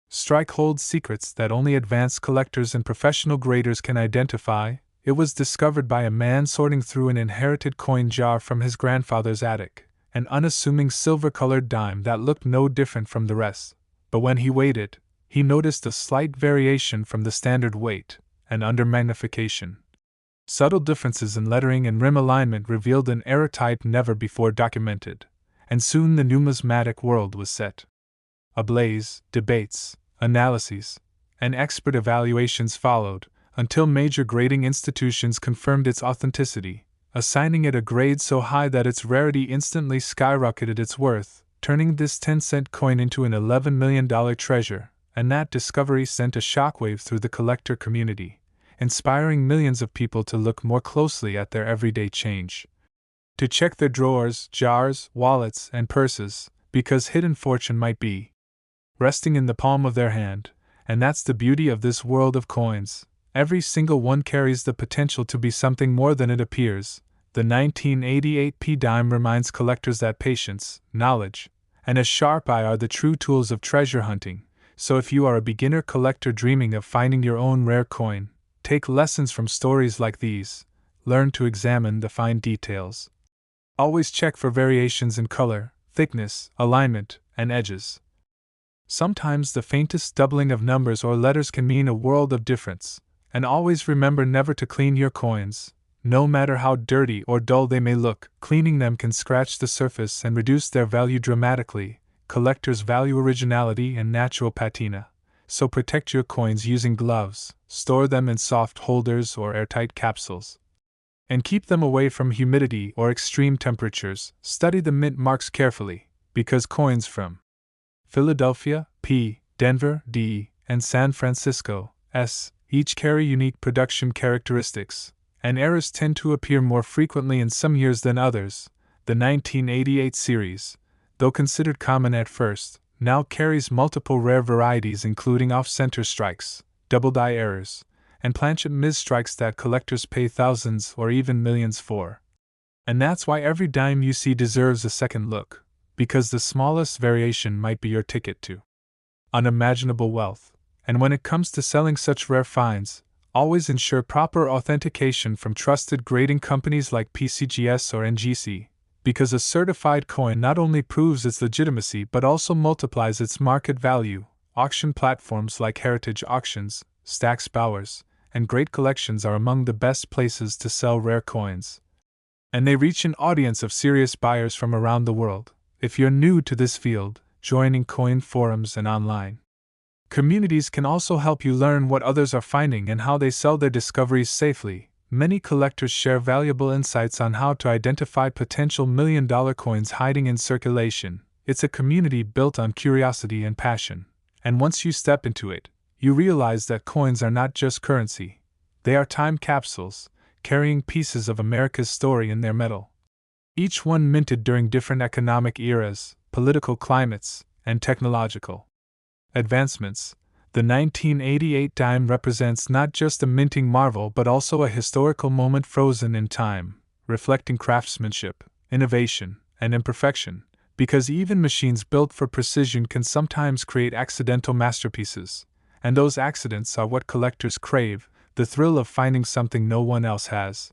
strike holds secrets that only advanced collectors and professional graders can identify. It was discovered by a man sorting through an inherited coin jar from his grandfather's attic, an unassuming silver-colored dime that looked no different from the rest, but when he weighed it, he noticed a slight variation from the standard weight, and under magnification. Subtle differences in lettering and rim alignment revealed an error type never before documented, and soon the numismatic world was set ablaze. Debates, analyses, and expert evaluations followed, until major grading institutions confirmed its authenticity, assigning it a grade so high that its rarity instantly skyrocketed its worth, turning this 10-cent coin into an $11 million treasure, and that discovery sent a shockwave through the collector community, inspiring millions of people to look more closely at their everyday change, to check their drawers, jars, wallets, and purses, because hidden fortune might be resting in the palm of their hand. And that's the beauty of this world of coins. Every single one carries the potential to be something more than it appears. The 1988 P dime reminds collectors that patience, knowledge, and a sharp eye are the true tools of treasure hunting. So if you are a beginner collector dreaming of finding your own rare coin, take lessons from stories like these. Learn to examine the fine details. Always check for variations in color, thickness, alignment, and edges. Sometimes the faintest doubling of numbers or letters can mean a world of difference. And always remember never to clean your coins. No matter how dirty or dull they may look, cleaning them can scratch the surface and reduce their value dramatically. Collectors value originality and natural patina, so protect your coins using gloves, store them in soft holders or airtight capsules, and keep them away from humidity or extreme temperatures. Study the mint marks carefully, because coins from Philadelphia, P, Denver, D, and San Francisco, S, each carry unique production characteristics, and errors tend to appear more frequently in some years than others. The 1988 series, though considered common at first, now carries multiple rare varieties including off-center strikes, double-die errors, and planchet mis-strikes that collectors pay thousands or even millions for. And that's why every dime you see deserves a second look, because the smallest variation might be your ticket to unimaginable wealth. And when it comes to selling such rare finds, always ensure proper authentication from trusted grading companies like PCGS or NGC, because a certified coin not only proves its legitimacy but also multiplies its market value. Auction platforms like Heritage Auctions, Stack's Bowers, and Great Collections are among the best places to sell rare coins. And they reach an audience of serious buyers from around the world. If you're new to this field, joining coin forums and online communities can also help you learn what others are finding and how they sell their discoveries safely. Many collectors share valuable insights on how to identify potential million-dollar coins hiding in circulation. It's a community built on curiosity and passion. And once you step into it, you realize that coins are not just currency. They are time capsules, carrying pieces of America's story in their metal. Each one minted during different economic eras, political climates, and technological advancements. The 1988 dime represents not just a minting marvel but also a historical moment frozen in time, reflecting craftsmanship, innovation, and imperfection, because even machines built for precision can sometimes create accidental masterpieces, and those accidents are what collectors crave, the thrill of finding something no one else has,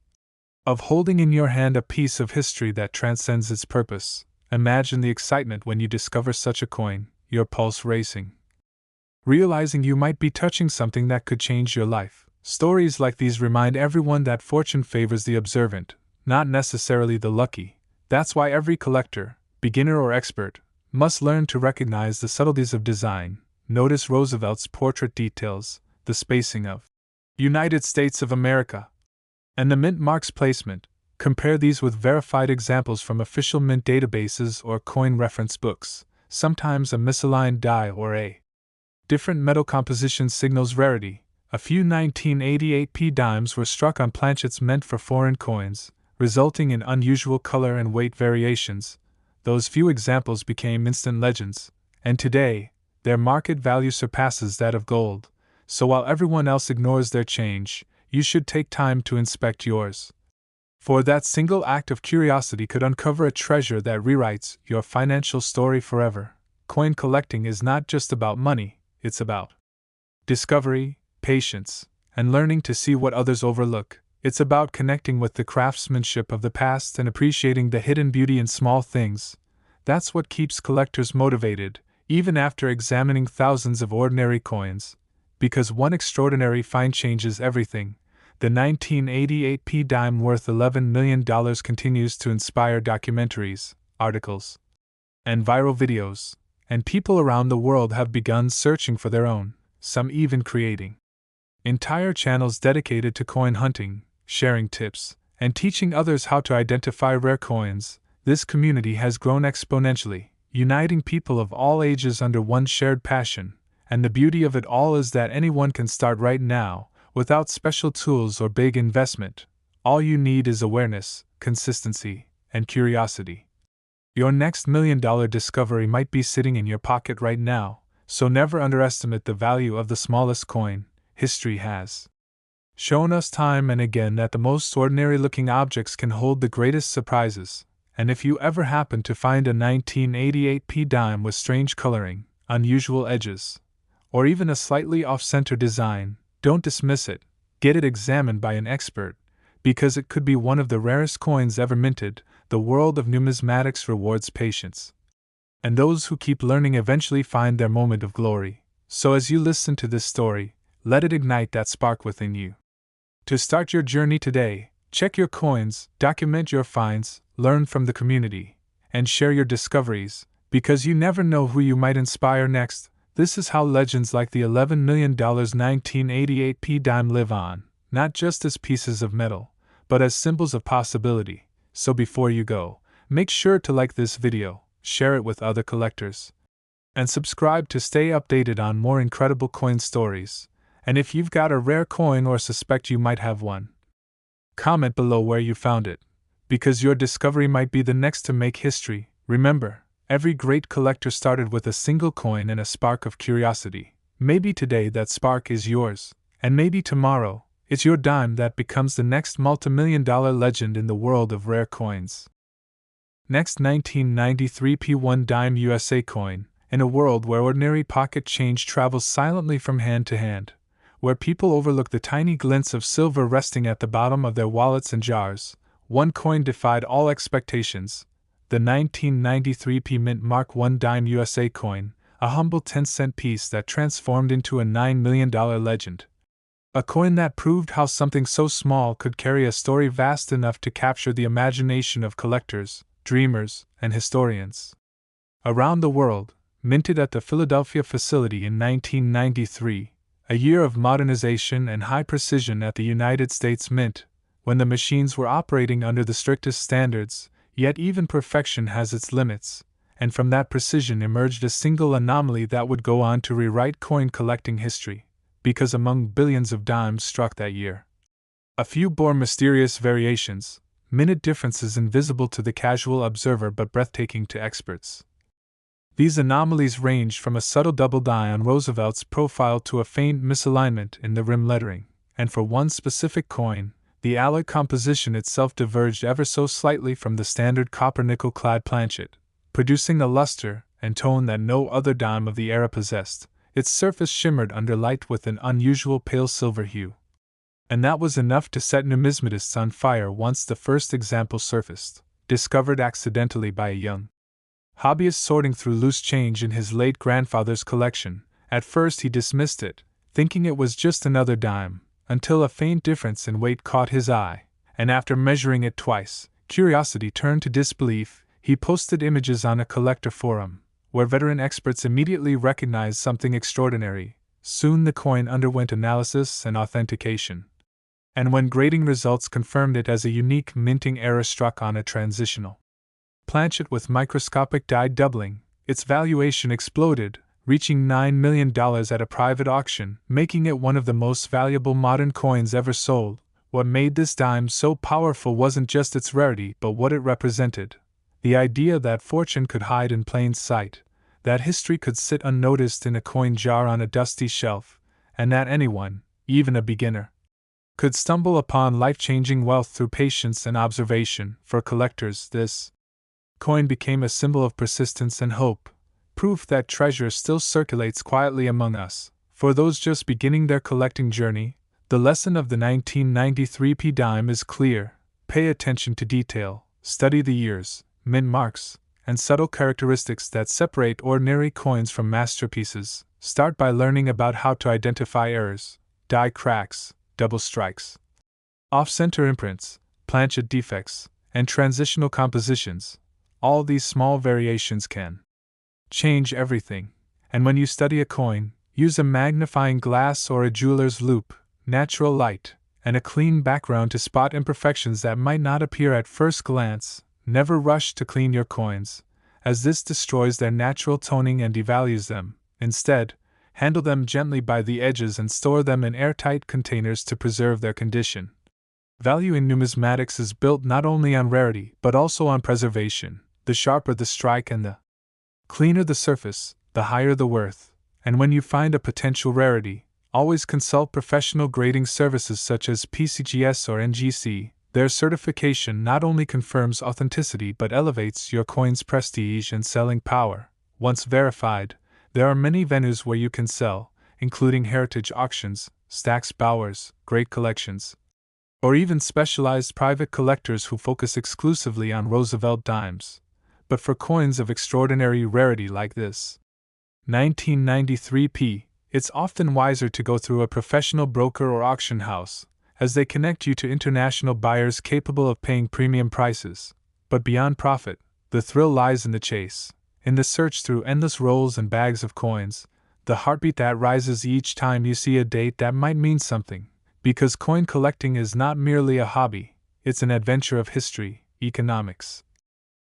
of holding in your hand a piece of history that transcends its purpose. Imagine the excitement when you discover such a coin, your pulse racing, realizing you might be touching something that could change your life. Stories like these remind everyone that fortune favors the observant, not necessarily the lucky. That's why every collector, beginner or expert, must learn to recognize the subtleties of design. Notice Roosevelt's portrait details, the spacing of United States of America, and the mint mark's placement. Compare these with verified examples from official mint databases or coin reference books. Sometimes a misaligned die or a different metal composition signals rarity. A few 1988 P dimes were struck on planchets meant for foreign coins, resulting in unusual color and weight variations. Those few examples became instant legends, and today, their market value surpasses that of gold. So while everyone else ignores their change, you should take time to inspect yours. For that single act of curiosity could uncover a treasure that rewrites your financial story forever. Coin collecting is not just about money, it's about discovery, patience, and learning to see what others overlook. It's about connecting with the craftsmanship of the past and appreciating the hidden beauty in small things. That's what keeps collectors motivated, even after examining thousands of ordinary coins. Because one extraordinary find changes everything. The 1988 P dime worth $11 million continues to inspire documentaries, articles, and viral videos, and people around the world have begun searching for their own, some even creating entire channels dedicated to coin hunting, sharing tips, and teaching others how to identify rare coins. This community has grown exponentially, uniting people of all ages under one shared passion, and the beauty of it all is that anyone can start right now, without special tools or big investment. All you need is awareness, consistency, and curiosity. Your next $1 million discovery might be sitting in your pocket right now, so never underestimate the value of the smallest coin. History has shown us time and again that the most ordinary-looking objects can hold the greatest surprises, and if you ever happen to find a 1988 P dime with strange coloring, unusual edges, or even a slightly off-center design, don't dismiss it. Get it examined by an expert, because it could be one of the rarest coins ever minted. The world of numismatics rewards patience, and those who keep learning eventually find their moment of glory. So as you listen to this story, let it ignite that spark within you. To start your journey today, check your coins, document your finds, learn from the community, and share your discoveries, because you never know who you might inspire next. This is how legends like the $11 million 1988 P dime live on, not just as pieces of metal, but as symbols of possibility. So before you go, make sure to like this video, share it with other collectors, and subscribe to stay updated on more incredible coin stories. And if you've got a rare coin or suspect you might have one, comment below where you found it, because your discovery might be the next to make history. Remember, every great collector started with a single coin and a spark of curiosity. Maybe today that spark is yours, and maybe tomorrow, it's your dime that becomes the next multimillion-dollar legend in the world of rare coins. Next, 1993 P1 dime USA coin. In a world where ordinary pocket change travels silently from hand to hand, where people overlook the tiny glints of silver resting at the bottom of their wallets and jars, one coin defied all expectations. The 1993 P Mint Mark 1 dime USA coin, a humble 10-cent piece that transformed into a $9 million legend. A coin that proved how something so small could carry a story vast enough to capture the imagination of collectors, dreamers, and historians around the world. Minted at the Philadelphia facility in 1993, a year of modernization and high precision at the United States Mint, when the machines were operating under the strictest standards. Yet even perfection has its limits, and from that precision emerged a single anomaly that would go on to rewrite coin collecting history, because among billions of dimes struck that year, a few bore mysterious variations, minute differences invisible to the casual observer but breathtaking to experts. These anomalies ranged from a subtle double die on Roosevelt's profile to a faint misalignment in the rim lettering, and for one specific coin, the alloy composition itself diverged ever so slightly from the standard copper-nickel-clad planchet, producing a luster and tone that no other dime of the era possessed. Its surface shimmered under light with an unusual pale silver hue. And that was enough to set numismatists on fire once the first example surfaced, discovered accidentally by a young hobbyist sorting through loose change in his late grandfather's collection. At first he dismissed it, thinking it was just another dime, until a faint difference in weight caught his eye, and after measuring it twice, curiosity turned to disbelief. He posted images on a collector forum, where veteran experts immediately recognized something extraordinary. Soon the coin underwent analysis and authentication, and when grading results confirmed it as a unique minting error struck on a transitional planchet with microscopic die doubling, its valuation exploded, reaching $9 million at a private auction, making it one of the most valuable modern coins ever sold. What made this dime so powerful wasn't just its rarity but what it represented. The idea that fortune could hide in plain sight, that history could sit unnoticed in a coin jar on a dusty shelf, and that anyone, even a beginner, could stumble upon life-changing wealth through patience and observation. For collectors, this coin became a symbol of persistence and hope, proof that treasure still circulates quietly among us. For those just beginning their collecting journey, the lesson of the 1993 P dime is clear. Pay attention to detail, study the years, mint marks, and subtle characteristics that separate ordinary coins from masterpieces. Start by learning about how to identify errors, die cracks, double strikes, off-center imprints, planchet defects, and transitional compositions. All these small variations can change everything. And when you study a coin, use a magnifying glass or a jeweler's loupe, natural light, and a clean background to spot imperfections that might not appear at first glance. Never rush to clean your coins, as this destroys their natural toning and devalues them. Instead, handle them gently by the edges and store them in airtight containers to preserve their condition. Value in numismatics is built not only on rarity but also on preservation. The sharper the strike and the cleaner the surface, the higher the worth. And when you find a potential rarity, always consult professional grading services such as PCGS or NGC. Their certification not only confirms authenticity but elevates your coin's prestige and selling power. Once verified, there are many venues where you can sell, including heritage auctions, Stack's Bowers, great collections, or even specialized private collectors who focus exclusively on Roosevelt dimes. But for coins of extraordinary rarity like this 1993 P, it's often wiser to go through a professional broker or auction house, as they connect you to international buyers capable of paying premium prices. But beyond profit, the thrill lies in the chase, in the search through endless rolls and bags of coins, the heartbeat that rises each time you see a date that might mean something. Because coin collecting is not merely a hobby, it's an adventure of history, economics,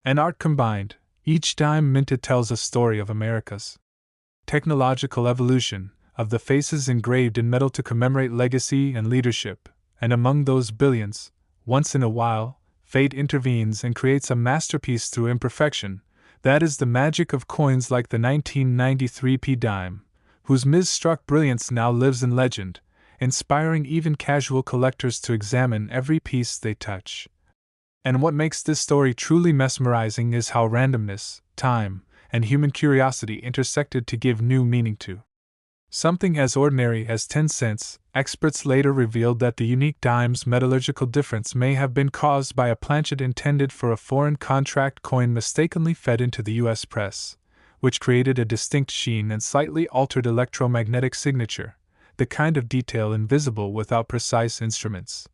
and art combined. Each dime minted tells a story of America's technological evolution, of the faces engraved in metal to commemorate legacy and leadership. And among those billions, once in a while, fate intervenes and creates a masterpiece through imperfection. That is the magic of coins like the 1993 P dime, whose mis-struck brilliance now lives in legend, inspiring even casual collectors to examine every piece they touch. And what makes this story truly mesmerizing is how randomness, time, and human curiosity intersected to give new meaning to something as ordinary as 10 cents. Experts later revealed that the unique dime's metallurgical difference may have been caused by a planchet intended for a foreign contract coin mistakenly fed into the U.S. press, which created a distinct sheen and slightly altered electromagnetic signature, the kind of detail invisible without precise instruments.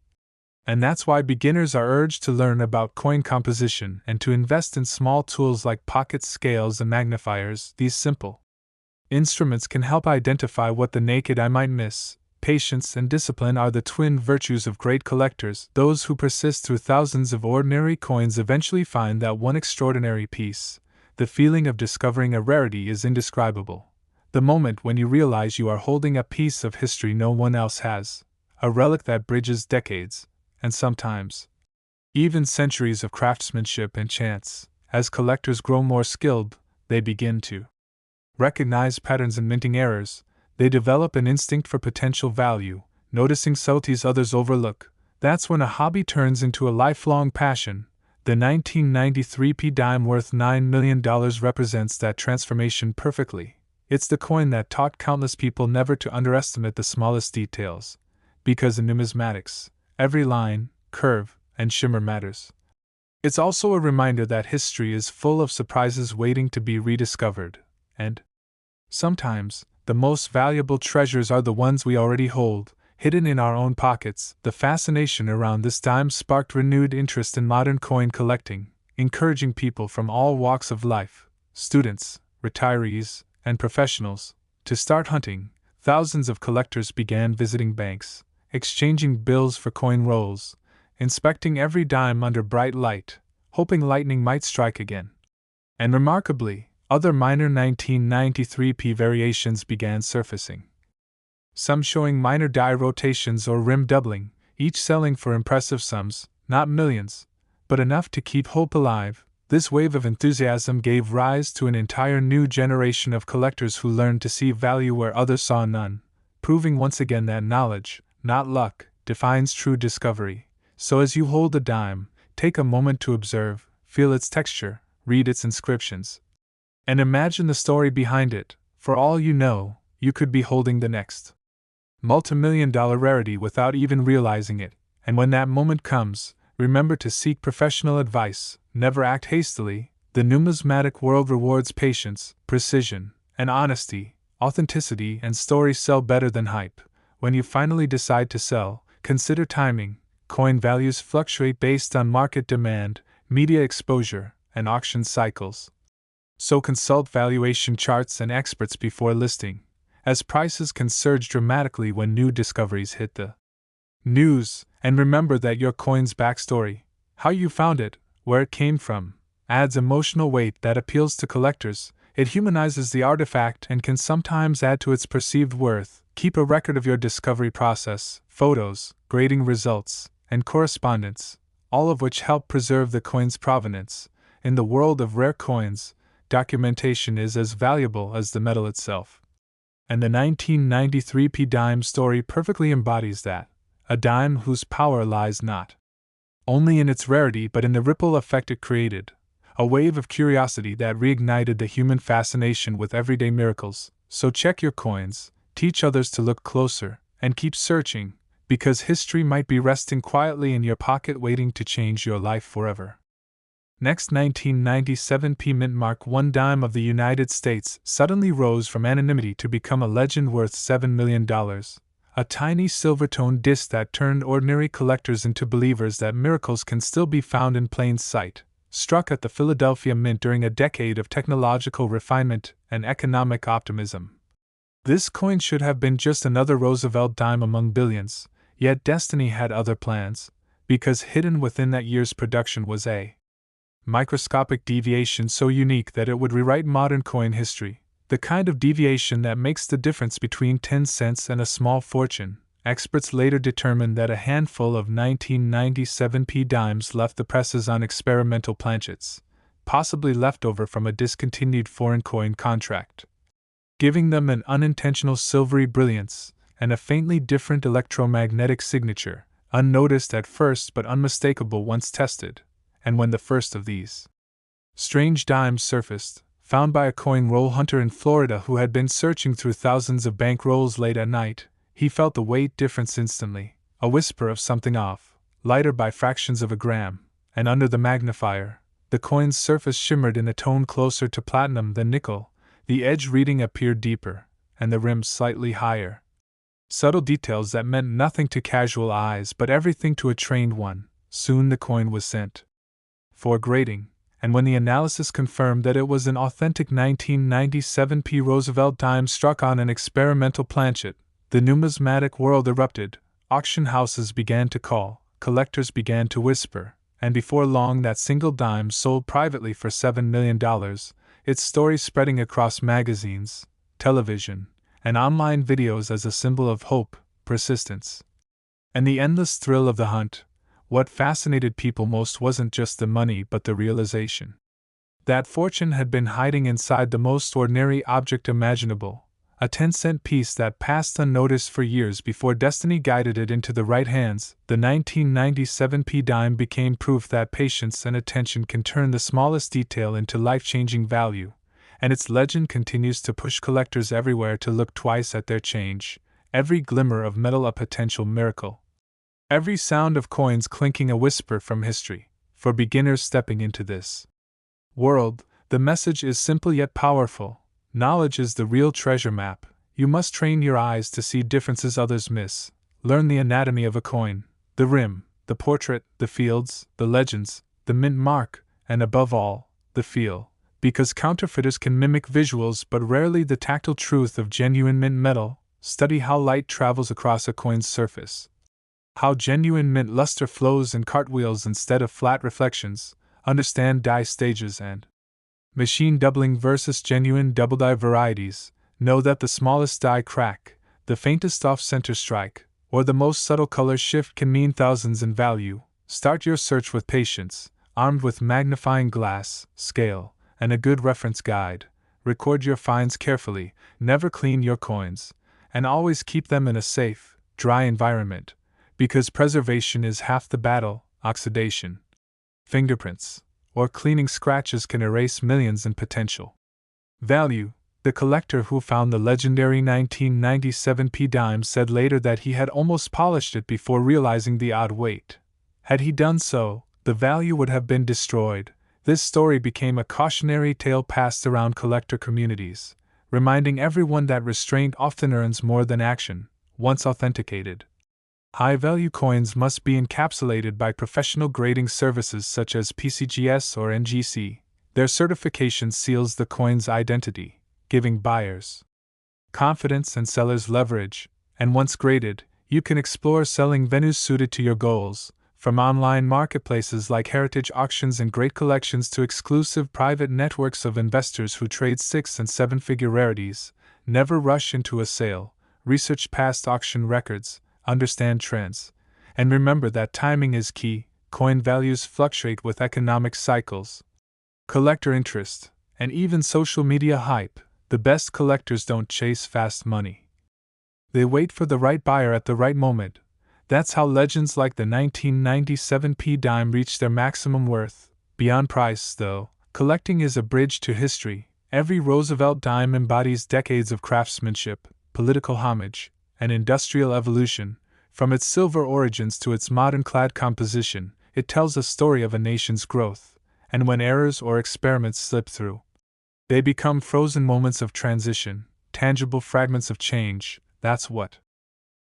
And that's why beginners are urged to learn about coin composition and to invest in small tools like pocket scales and magnifiers. These simple instruments can help identify what the naked eye might miss. Patience and discipline are the twin virtues of great collectors. Those who persist through thousands of ordinary coins eventually find that one extraordinary piece. The feeling of discovering a rarity is indescribable. The moment when you realize you are holding a piece of history no one else has, a relic that bridges decades, and sometimes even centuries of craftsmanship and chance. As collectors grow more skilled, they begin to recognize patterns and minting errors. They develop an instinct for potential value, noticing subtleties others overlook. That's when a hobby turns into a lifelong passion. The 1993 P dime worth $9 million represents that transformation perfectly. It's the coin that taught countless people never to underestimate the smallest details. Because in numismatics, every line, curve, and shimmer matters. It's also a reminder that history is full of surprises waiting to be rediscovered, and sometimes, the most valuable treasures are the ones we already hold, hidden in our own pockets. The fascination around this dime sparked renewed interest in modern coin collecting, encouraging people from all walks of life, students, retirees, and professionals, to start hunting. Thousands of collectors began visiting banks, exchanging bills for coin rolls, inspecting every dime under bright light, hoping lightning might strike again. And remarkably, other minor 1993 P variations began surfacing. Some showing minor die rotations or rim doubling, each selling for impressive sums, not millions, but enough to keep hope alive. This wave of enthusiasm gave rise to an entire new generation of collectors who learned to see value where others saw none, proving once again that knowledge, not luck, defines true discovery. So as you hold a dime, take a moment to observe, feel its texture, read its inscriptions, and imagine the story behind it. For all you know, you could be holding the next multimillion-dollar rarity without even realizing it. And when that moment comes, remember to seek professional advice, never act hastily. The numismatic world rewards patience, precision, and honesty. Authenticity and story sell better than hype. When you finally decide to sell, consider timing. Coin values fluctuate based on market demand, media exposure, and auction cycles. So consult valuation charts and experts before listing, as prices can surge dramatically when new discoveries hit the news. And remember that your coin's backstory, how you found it, where it came from, adds emotional weight that appeals to collectors. It humanizes the artifact and can sometimes add to its perceived worth. Keep a record of your discovery process, photos, grading results, and correspondence, all of which help preserve the coin's provenance. In the world of rare coins, documentation is as valuable as the metal itself. And the 1993 P dime story perfectly embodies that. A dime whose power lies not only in its rarity but in the ripple effect it created, a wave of curiosity that reignited the human fascination with everyday miracles. So check your coins, teach others to look closer, and keep searching, because history might be resting quietly in your pocket waiting to change your life forever. Next, 1997 P mint Mark I dime of the United States suddenly rose from anonymity to become a legend worth $7 million. A tiny silver-toned disc that turned ordinary collectors into believers that miracles can still be found in plain sight, struck at the Philadelphia Mint during a decade of technological refinement and economic optimism. This coin should have been just another Roosevelt dime among billions, yet destiny had other plans, because hidden within that year's production was a microscopic deviation so unique that it would rewrite modern coin history. The kind of deviation that makes the difference between 10 cents and a small fortune. Experts later determined that a handful of 1997 P dimes left the presses on experimental planchets, possibly leftover from a discontinued foreign coin contract, giving them an unintentional silvery brilliance and a faintly different electromagnetic signature, unnoticed at first but unmistakable once tested. And when the first of these strange dimes surfaced, found by a coin roll hunter in Florida who had been searching through thousands of bank rolls late at night, he felt the weight difference instantly, a whisper of something off, lighter by fractions of a gram, and under the magnifier, the coin's surface shimmered in a tone closer to platinum than nickel, the edge reading appeared deeper, and the rim slightly higher. Subtle details that meant nothing to casual eyes but everything to a trained one. Soon the coin was sent for grading, and when the analysis confirmed that it was an authentic 1997 P Roosevelt dime struck on an experimental planchet, the numismatic world erupted. Auction houses began to call, collectors began to whisper, and before long that single dime sold privately for $7 million, its story spreading across magazines, television, and online videos as a symbol of hope, persistence, and the endless thrill of the hunt. What fascinated people most wasn't just the money but the realization That fortune had been hiding inside the most ordinary object imaginable, a 10-cent piece that passed unnoticed for years before destiny guided it into the right hands. The 1997 P dime became proof that patience and attention can turn the smallest detail into life-changing value, and its legend continues to push collectors everywhere to look twice at their change, every glimmer of metal a potential miracle, every sound of coins clinking a whisper from history. For beginners stepping into this world, the message is simple yet powerful. Knowledge is the real treasure map. You must train your eyes to see differences others miss. Learn the anatomy of a coin, the rim, the portrait, the fields, the legends, the mint mark, and above all, the feel. Because counterfeiters can mimic visuals but rarely the tactile truth of genuine mint metal. Study how light travels across a coin's surface, how genuine mint luster flows in cartwheels instead of flat reflections. Understand die stages and machine doubling versus genuine double die varieties. Know that the smallest die crack, the faintest off-center strike, or the most subtle color shift can mean thousands in value. Start your search with patience, armed with magnifying glass, scale, and a good reference guide. Record your finds carefully, never clean your coins, and always keep them in a safe, dry environment, because preservation is half the battle. Oxidation, fingerprints, or cleaning scratches can erase millions in potential value. The collector who found the legendary 1997 P dime said later that he had almost polished it before realizing the odd weight. Had he done so, the value would have been destroyed. This story became a cautionary tale passed around collector communities, reminding everyone that restraint often earns more than action, once authenticated. High-value coins must be encapsulated by professional grading services such as PCGS or NGC. Their certification seals the coin's identity, giving buyers confidence and sellers leverage, and once graded, you can explore selling venues suited to your goals, from online marketplaces like heritage auctions and great collections to exclusive private networks of investors who trade 6- and 7-figure rarities. Never rush into a sale. Research past auction records, understand trends, and remember that timing is key. Coin values fluctuate with economic cycles, collector interest, and even social media hype. The best collectors don't chase fast money. They wait for the right buyer at the right moment. That's how legends like the 1997 P dime reach their maximum worth. Beyond price, though, collecting is a bridge to history. Every Roosevelt dime embodies decades of craftsmanship, political homage, and industrial evolution. From its silver origins to its modern clad composition, it tells a story of a nation's growth. And when errors or experiments slip through, they become frozen moments of transition, tangible fragments of change. That's what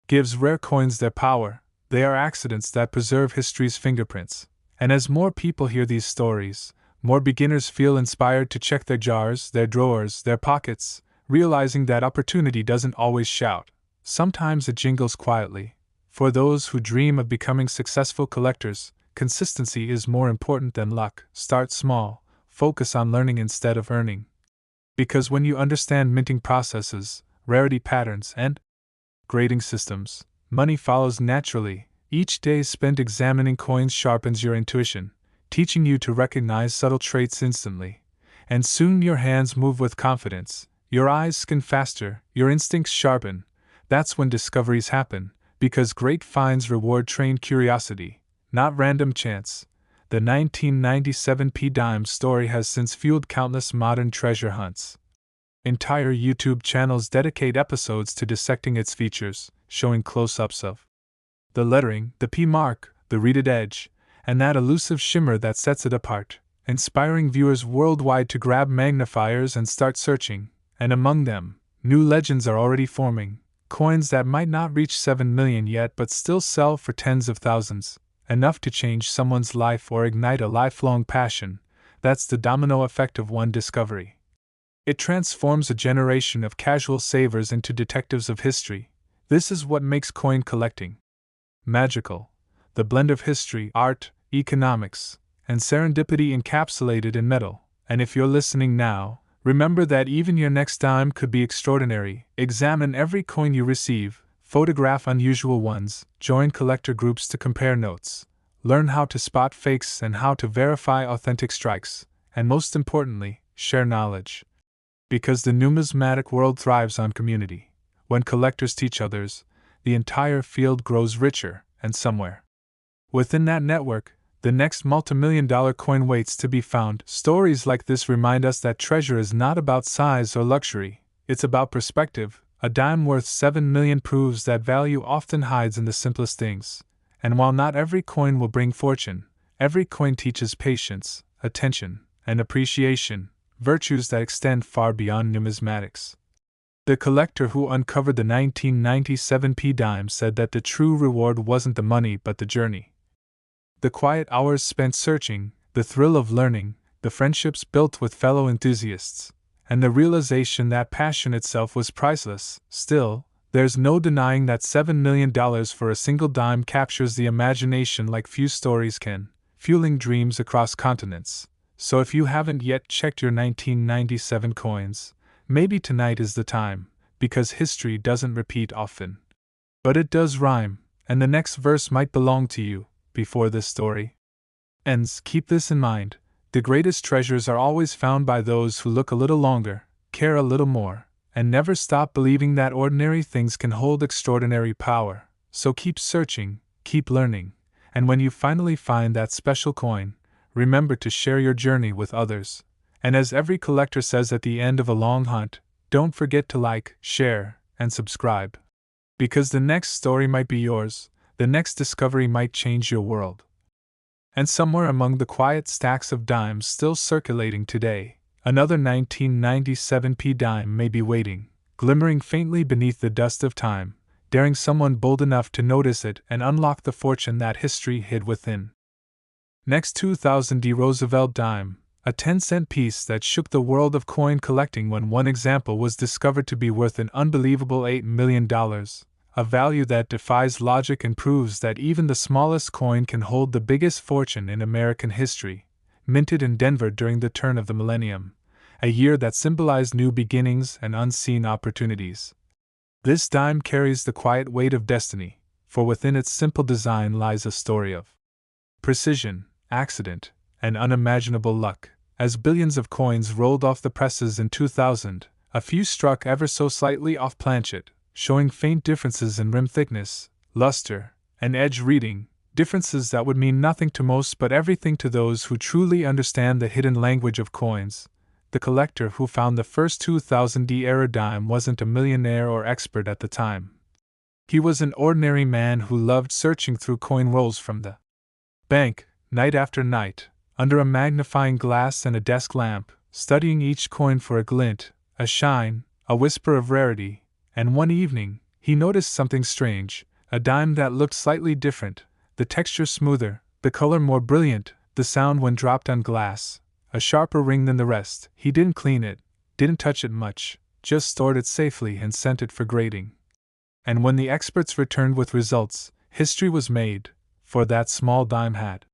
gives rare coins their power. They are accidents that preserve history's fingerprints. And as more people hear these stories, more beginners feel inspired to check their jars, their drawers, their pockets, realizing that opportunity doesn't always shout. Sometimes it jingles quietly. For those who dream of becoming successful collectors, consistency is more important than luck. Start small, focus on learning instead of earning. Because when you understand minting processes, rarity patterns, and grading systems, money follows naturally. Each day spent examining coins sharpens your intuition, teaching you to recognize subtle traits instantly. And soon your hands move with confidence, your eyes scan faster, your instincts sharpen. That's when discoveries happen, because great finds reward trained curiosity, not random chance. The 1997 P dime story has since fueled countless modern treasure hunts. Entire YouTube channels dedicate episodes to dissecting its features, showing close-ups of the lettering, the P mark, the reeded edge, and that elusive shimmer that sets it apart, inspiring viewers worldwide to grab magnifiers and start searching. And among them, new legends are already forming, coins that might not reach 7 million yet but still sell for tens of thousands, enough to change someone's life or ignite a lifelong passion. That's the domino effect of one discovery. It transforms a generation of casual savers into detectives of history. This is what makes coin collecting magical, the blend of history, art, economics, and serendipity encapsulated in metal. And if you're listening now, remember that even your next dime could be extraordinary. Examine every coin you receive, photograph unusual ones, join collector groups to compare notes, learn how to spot fakes and how to verify authentic strikes, and most importantly, share knowledge. Because the numismatic world thrives on community. When collectors teach others, the entire field grows richer, and somewhere within that network, the next multimillion-dollar coin waits to be found. Stories like this remind us that treasure is not about size or luxury, it's about perspective. A dime worth 7 million proves that value often hides in the simplest things. And while not every coin will bring fortune, every coin teaches patience, attention, and appreciation, virtues that extend far beyond numismatics. The collector who uncovered the 1997 P dime said that the true reward wasn't the money but the journey. The quiet hours spent searching, the thrill of learning, the friendships built with fellow enthusiasts, and the realization that passion itself was priceless. Still, there's no denying that $7 million for a single dime captures the imagination like few stories can, fueling dreams across continents. So if you haven't yet checked your 1997 coins, maybe tonight is the time, because history doesn't repeat often. But it does rhyme, and the next verse might belong to you. Before this story ends, keep this in mind: the greatest treasures are always found by those who look a little longer, care a little more, and never stop believing that ordinary things can hold extraordinary power. So keep searching, keep learning, and when you finally find that special coin, remember to share your journey with others. And as every collector says at the end of a long hunt, don't forget to like, share, and subscribe. Because the next story might be yours. The next discovery might change your world. And somewhere among the quiet stacks of dimes still circulating today, another 1997 P dime may be waiting, glimmering faintly beneath the dust of time, daring someone bold enough to notice it and unlock the fortune that history hid within. Next, 2000 Roosevelt dime, a 10-cent piece that shook the world of coin collecting when one example was discovered to be worth an unbelievable $8 million. A value that defies logic and proves that even the smallest coin can hold the biggest fortune in American history. Minted in Denver during the turn of the millennium, a year that symbolized new beginnings and unseen opportunities. This dime carries the quiet weight of destiny, for within its simple design lies a story of precision, accident, and unimaginable luck. As billions of coins rolled off the presses in 2000, a few struck ever so slightly off planchet, showing faint differences in rim thickness, luster, and edge reading, differences that would mean nothing to most but everything to those who truly understand the hidden language of coins. The collector who found the first 2000-era dime wasn't a millionaire or expert at the time. He was an ordinary man who loved searching through coin rolls from the bank, night after night, under a magnifying glass and a desk lamp, studying each coin for a glint, a shine, a whisper of rarity. And one evening, he noticed something strange, a dime that looked slightly different, the texture smoother, the color more brilliant, the sound when dropped on glass, a sharper ring than the rest. He didn't clean it, didn't touch it much, just stored it safely and sent it for grading. And when the experts returned with results, history was made, for that small dime had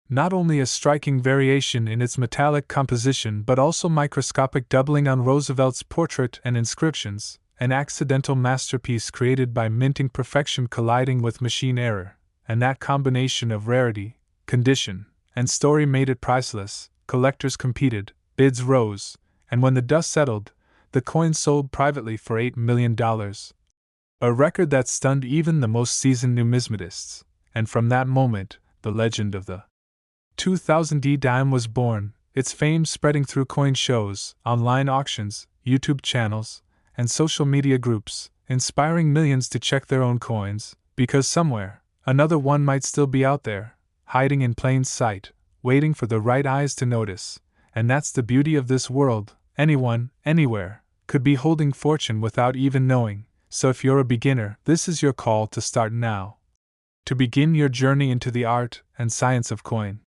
not only a striking variation in its metallic composition but also microscopic doubling on Roosevelt's portrait and inscriptions. An accidental masterpiece created by minting perfection colliding with machine error, and that combination of rarity, condition, and story made it priceless. Collectors competed, bids rose, and when the dust settled, the coin sold privately for $8 million. A record that stunned even the most seasoned numismatists, and from that moment, the legend of the 2000 dime was born, its fame spreading through coin shows, online auctions, YouTube channels, and social media groups, inspiring millions to check their own coins, because somewhere, another one might still be out there, hiding in plain sight, waiting for the right eyes to notice. And that's the beauty of this world: anyone, anywhere, could be holding fortune without even knowing. So if you're a beginner, this is your call to start now. To begin your journey into the art and science of coin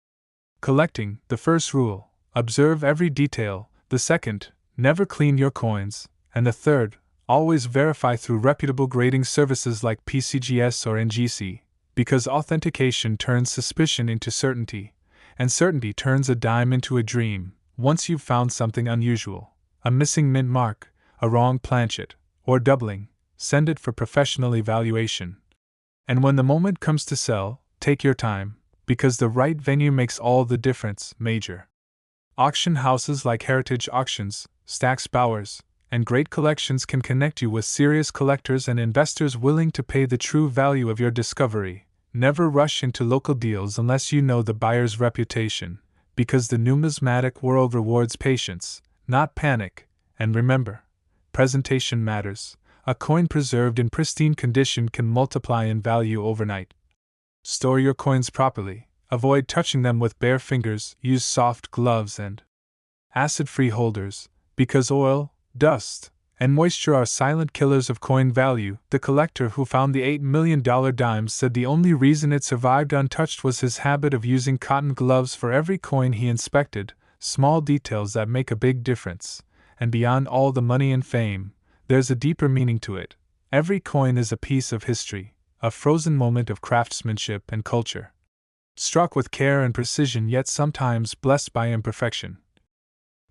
collecting. The first rule: observe every detail. The second: never clean your coins. And the third: always verify through reputable grading services like PCGS or NGC, because authentication turns suspicion into certainty, and certainty turns a dime into a dream. Once you've found something unusual, a missing mint mark, a wrong planchet, or doubling, send it for professional evaluation. And when the moment comes to sell, take your time, because the right venue makes all the difference. Major Auction houses like Heritage Auctions, Stack's Bowers, and Great Collections can connect you with serious collectors and investors willing to pay the true value of your discovery. Never rush into local deals unless you know the buyer's reputation, because the numismatic world rewards patience, not panic. And remember, presentation matters. A coin preserved in pristine condition can multiply in value overnight. Store your coins properly. Avoid touching them with bare fingers. Use soft gloves and acid-free holders, because oil, dust, and moisture are silent killers of coin value. The collector who found the $8 million dime said the only reason it survived untouched was his habit of using cotton gloves for every coin he inspected. Small details that make a big difference. And beyond all the money and fame, there's a deeper meaning to it. Every coin is a piece of history, a frozen moment of craftsmanship and culture, struck with care and precision yet sometimes blessed by imperfection.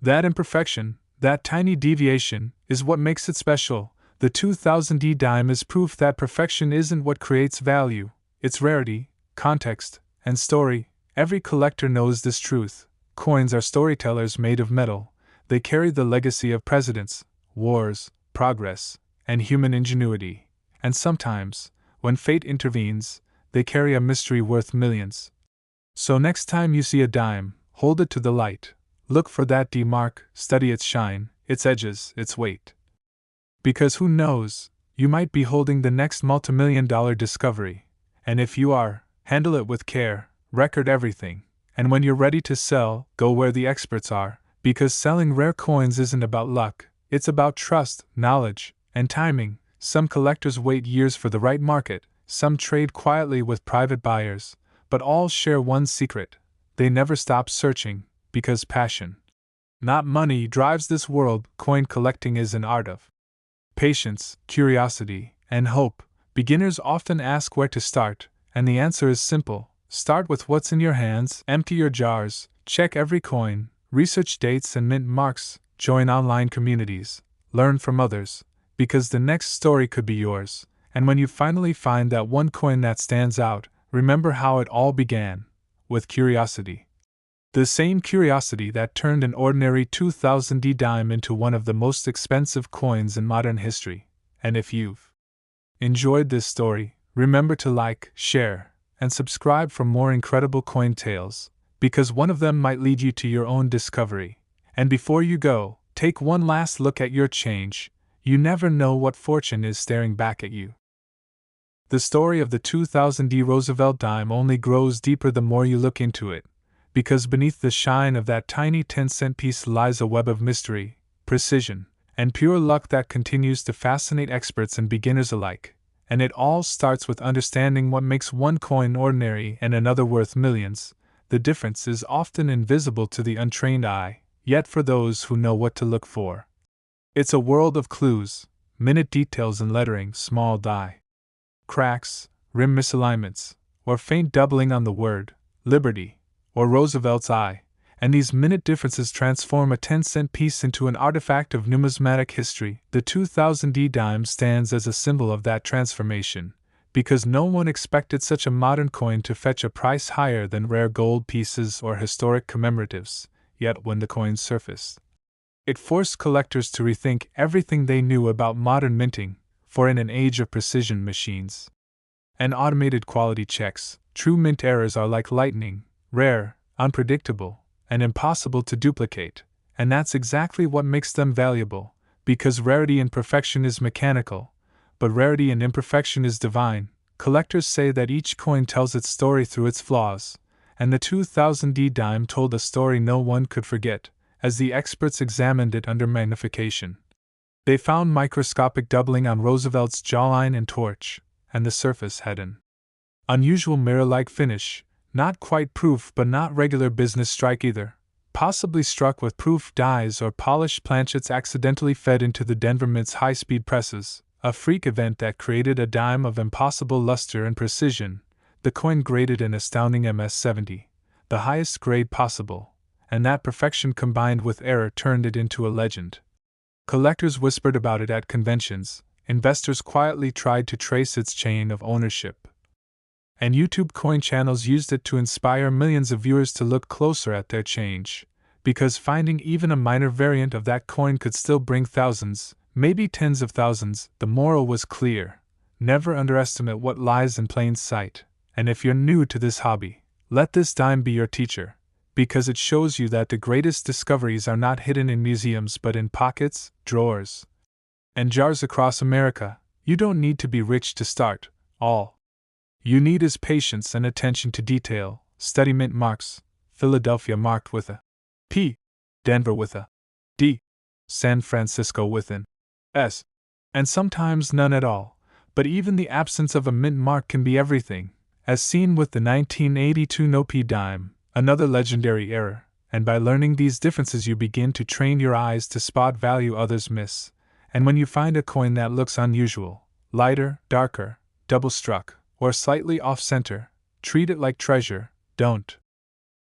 That imperfection, that tiny deviation, is what makes it special. The 2000D dime is proof that perfection isn't what creates value, it's rarity, context, and story. Every collector knows this truth. Coins are storytellers made of metal. They carry the legacy of presidents, wars, progress, and human ingenuity. And sometimes, when fate intervenes, they carry a mystery worth millions. So next time you see a dime, hold it to the light. Look for that D mark, study its shine, its edges, its weight. Because who knows, you might be holding the next multimillion-dollar discovery. And if you are, handle it with care, record everything. And when you're ready to sell, go where the experts are, because selling rare coins isn't about luck, it's about trust, knowledge, and timing. Some collectors wait years for the right market, some trade quietly with private buyers, but all share one secret: they never stop searching, because passion, not money, drives this world. Coin collecting is an art of patience, curiosity, and hope. Beginners often ask where to start, and the answer is simple. Start with what's in your hands, empty your jars, check every coin, research dates and mint marks, join online communities, learn from others, because the next story could be yours. And when you finally find that one coin that stands out, remember how it all began, with curiosity. The same curiosity that turned an ordinary 2000D dime into one of the most expensive coins in modern history. And if you've enjoyed this story, remember to like, share, and subscribe for more incredible coin tales, because one of them might lead you to your own discovery. And before you go, take one last look at your change. You never know what fortune is staring back at you. The story of the 2000D Roosevelt dime only grows deeper the more you look into it, because beneath the shine of that tiny 10-cent piece lies a web of mystery, precision, and pure luck that continues to fascinate experts and beginners alike. And it all starts with understanding what makes one coin ordinary and another worth millions. The difference is often invisible to the untrained eye, yet for those who know what to look for, it's a world of clues, minute details in lettering, small die cracks, rim misalignments, or faint doubling on the word Liberty or Roosevelt's eye, and these minute differences transform a 10-cent piece into an artifact of numismatic history. The 2000D dime stands as a symbol of that transformation, because no one expected such a modern coin to fetch a price higher than rare gold pieces or historic commemoratives. Yet when the coin surfaced, it forced collectors to rethink everything they knew about modern minting, for in an age of precision machines and automated quality checks, true mint errors are like lightning, rare, unpredictable, and impossible to duplicate. And that's exactly what makes them valuable, because rarity in perfection is mechanical, but rarity in imperfection is divine. Collectors say that each coin tells its story through its flaws, and the 2000D dime told a story no one could forget. As the experts examined it under magnification, they found microscopic doubling on Roosevelt's jawline and torch, and the surface had an unusual mirror-like finish, not quite proof but not regular business strike either, possibly struck with proof dies or polished planchets accidentally fed into the Denver Mint's high-speed presses, a freak event that created a dime of impossible luster and precision. The coin graded an astounding MS-70, the highest grade possible, and that perfection combined with error turned it into a legend. Collectors whispered about it at conventions, investors quietly tried to trace its chain of ownership, and YouTube coin channels used it to inspire millions of viewers to look closer at their change, because finding even a minor variant of that coin could still bring thousands, maybe tens of thousands. The moral was clear: never underestimate what lies in plain sight. And if you're new to this hobby, let this dime be your teacher, because it shows you that the greatest discoveries are not hidden in museums but in pockets, drawers, and jars across America. You don't need to be rich to start. All you need is patience and attention to detail. Study mint marks: Philadelphia marked with a P, Denver with a D, San Francisco with an S, and sometimes none at all. But even the absence of a mint mark can be everything, as seen with the 1982 no P dime, another legendary error. And by learning these differences, you begin to train your eyes to spot value others miss. And when you find a coin that looks unusual, lighter, darker, double-struck, or slightly off-center, treat it like treasure. Don't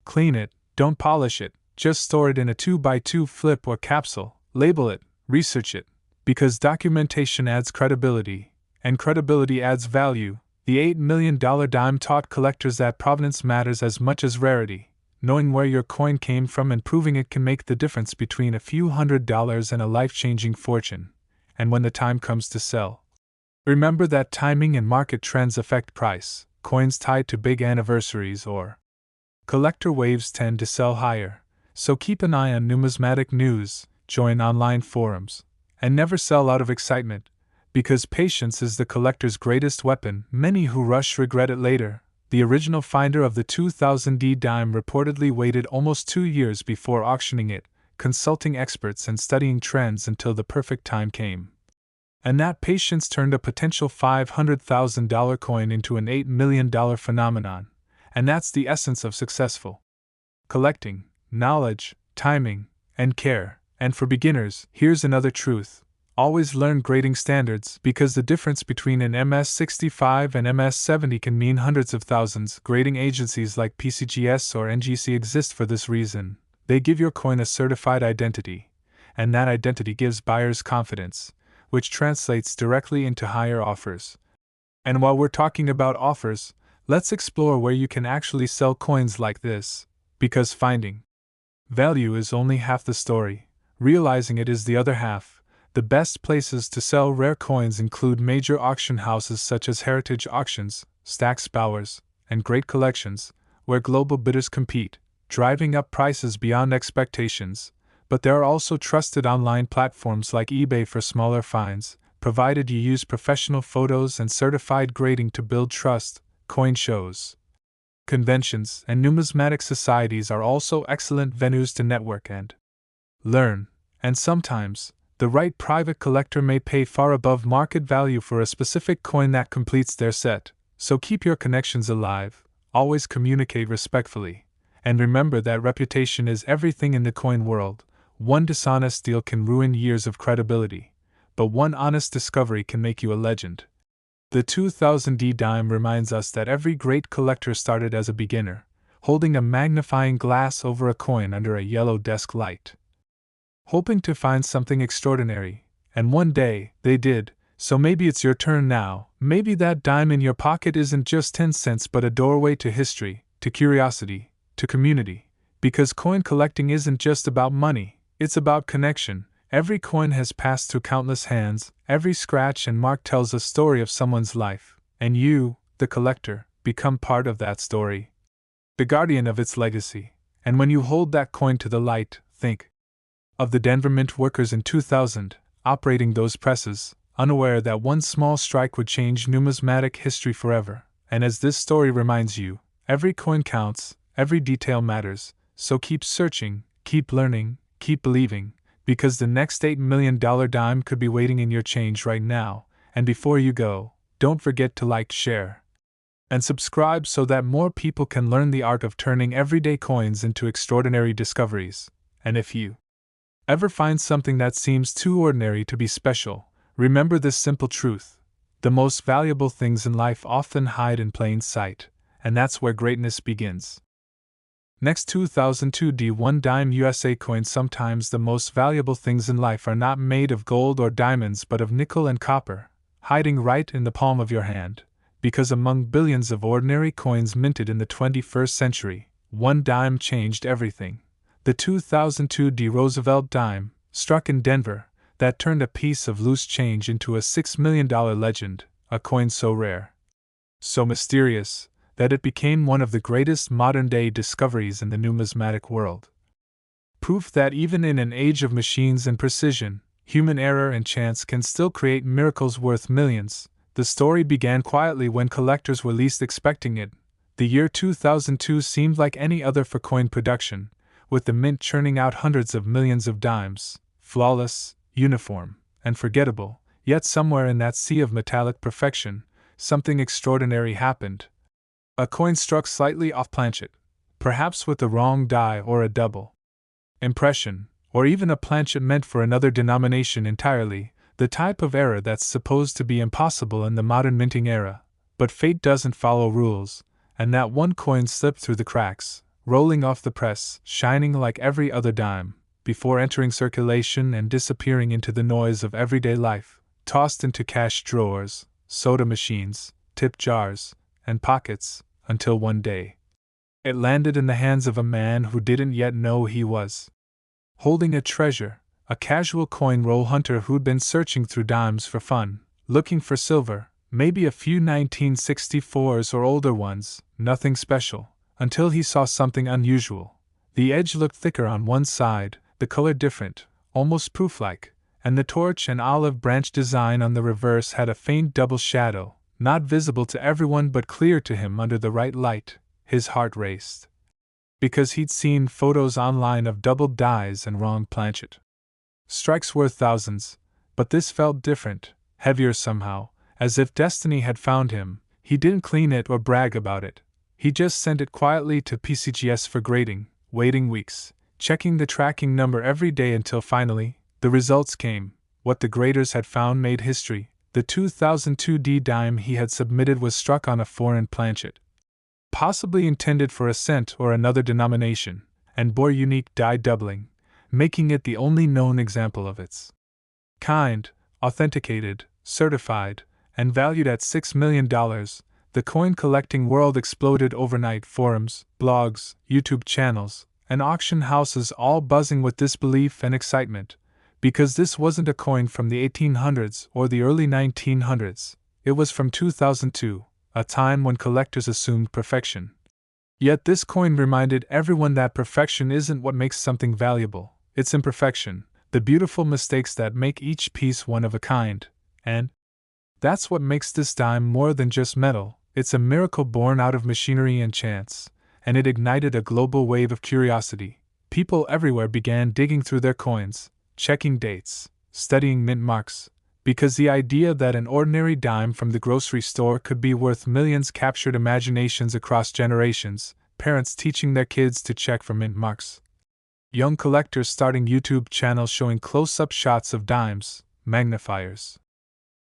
clean it, don't polish it, just store it in a 2x2 flip or capsule, label it, research it, because documentation adds credibility, and credibility adds value. The $8 million dime taught collectors that provenance matters as much as rarity. Knowing where your coin came from and proving it can make the difference between a few $100s and a life-changing fortune. And when the time comes to sell, remember that timing and market trends affect price. Coins tied to big anniversaries or collector waves tend to sell higher, so keep an eye on numismatic news, join online forums, and never sell out of excitement, because patience is the collector's greatest weapon. Many who rush regret it later. The original finder of the 2000D dime reportedly waited almost 2 years before auctioning it, consulting experts and studying trends until the perfect time came. And that patience turned a potential $500,000 coin into an $8 million phenomenon. And that's the essence of successful collecting: knowledge, timing, and care. And for beginners, here's another truth: always learn grading standards, because the difference between an MS-65 and MS-70 can mean hundreds of thousands. Grading agencies like PCGS or NGC exist for this reason. They give your coin a certified identity, and that identity gives buyers confidence, which translates directly into higher offers. And while we're talking about offers, let's explore where you can actually sell coins like this, because finding value is only half the story. Realizing it is the other half. The best places to sell rare coins include major auction houses such as Heritage Auctions, Stack's Bowers, and Great Collections, where global bidders compete, driving up prices beyond expectations. But there are also trusted online platforms like eBay for smaller finds, provided you use professional photos and certified grading to build trust. Coin shows, conventions, and numismatic societies are also excellent venues to network and learn. And sometimes, the right private collector may pay far above market value for a specific coin that completes their set. So keep your connections alive, always communicate respectfully, and remember that reputation is everything in the coin world. One dishonest deal can ruin years of credibility, but one honest discovery can make you a legend. The 2000D dime reminds us that every great collector started as a beginner, holding a magnifying glass over a coin under a yellow desk light, hoping to find something extraordinary, and one day, they did. So maybe it's your turn now. Maybe that dime in your pocket isn't just 10 cents but a doorway to history, to curiosity, to community. Because coin collecting isn't just about money, it's about connection. Every coin has passed through countless hands, every scratch and mark tells a story of someone's life, and you, the collector, become part of that story, the guardian of its legacy. And when you hold that coin to the light, think of the Denver Mint workers in 2000, operating those presses, unaware that one small strike would change numismatic history forever. And as this story reminds you, every coin counts, every detail matters, so keep searching, keep learning, keep believing, because the next $8 million dime could be waiting in your change right now. And before you go, don't forget to like, share, and subscribe so that more people can learn the art of turning everyday coins into extraordinary discoveries. And if you ever find something that seems too ordinary to be special, remember this simple truth: the most valuable things in life often hide in plain sight, and that's where greatness begins. Next, 2002 D1 dime USA coin. Sometimes the most valuable things in life are not made of gold or diamonds but of nickel and copper, hiding right in the palm of your hand. Because among billions of ordinary coins minted in the 21st century, one dime changed everything. The 2002 D. Roosevelt dime, struck in Denver, that turned a piece of loose change into a $6 million legend, a coin so rare, so mysterious, that it became one of the greatest modern-day discoveries in the numismatic world. Proof that even in an age of machines and precision, human error and chance can still create miracles worth millions. The story began quietly when collectors were least expecting it. The year 2002 seemed like any other for coin production, with the mint churning out hundreds of millions of dimes, flawless, uniform, and forgettable. Yet somewhere in that sea of metallic perfection, something extraordinary happened. A coin struck slightly off planchet, perhaps with the wrong die or a double impression, or even a planchet meant for another denomination entirely, the type of error that's supposed to be impossible in the modern minting era. But fate doesn't follow rules, and that one coin slipped through the cracks, rolling off the press, shining like every other dime, before entering circulation and disappearing into the noise of everyday life, tossed into cash drawers, soda machines, tip jars, and pockets, until one day it landed in the hands of a man who didn't yet know he was holding a treasure, a casual coin roll hunter who'd been searching through dimes for fun, looking for silver, maybe a few 1964s or older ones, nothing special, until he saw something unusual. The edge looked thicker on one side, the color different, almost proof-like, and the torch and olive branch design on the reverse had a faint double shadow, not visible to everyone but clear to him under the right light. His heart raced, because he'd seen photos online of doubled dies and wrong planchet strikes worth thousands, but this felt different, heavier somehow, as if destiny had found him. He didn't clean it or brag about it. He just sent it quietly to PCGS for grading, waiting weeks, checking the tracking number every day until finally, the results came. What the graders had found made history. The 2002 D dime he had submitted was struck on a foreign planchet, possibly intended for a cent or another denomination, and bore unique die doubling, making it the only known example of its kind, authenticated, certified, and valued at $6 million. The coin collecting world exploded overnight. Forums, blogs, YouTube channels, and auction houses all buzzing with disbelief and excitement, because this wasn't a coin from the 1800s or the early 1900s, it was from 2002, a time when collectors assumed perfection. Yet this coin reminded everyone that perfection isn't what makes something valuable, it's imperfection, the beautiful mistakes that make each piece one of a kind, and that's what makes this dime more than just metal. It's a miracle born out of machinery and chance, and it ignited a global wave of curiosity. People everywhere began digging through their coins, checking dates, studying mint marks, because the idea that an ordinary dime from the grocery store could be worth millions captured imaginations across generations. Parents teaching their kids to check for mint marks, young collectors starting YouTube channels showing close-up shots of dimes, magnifiers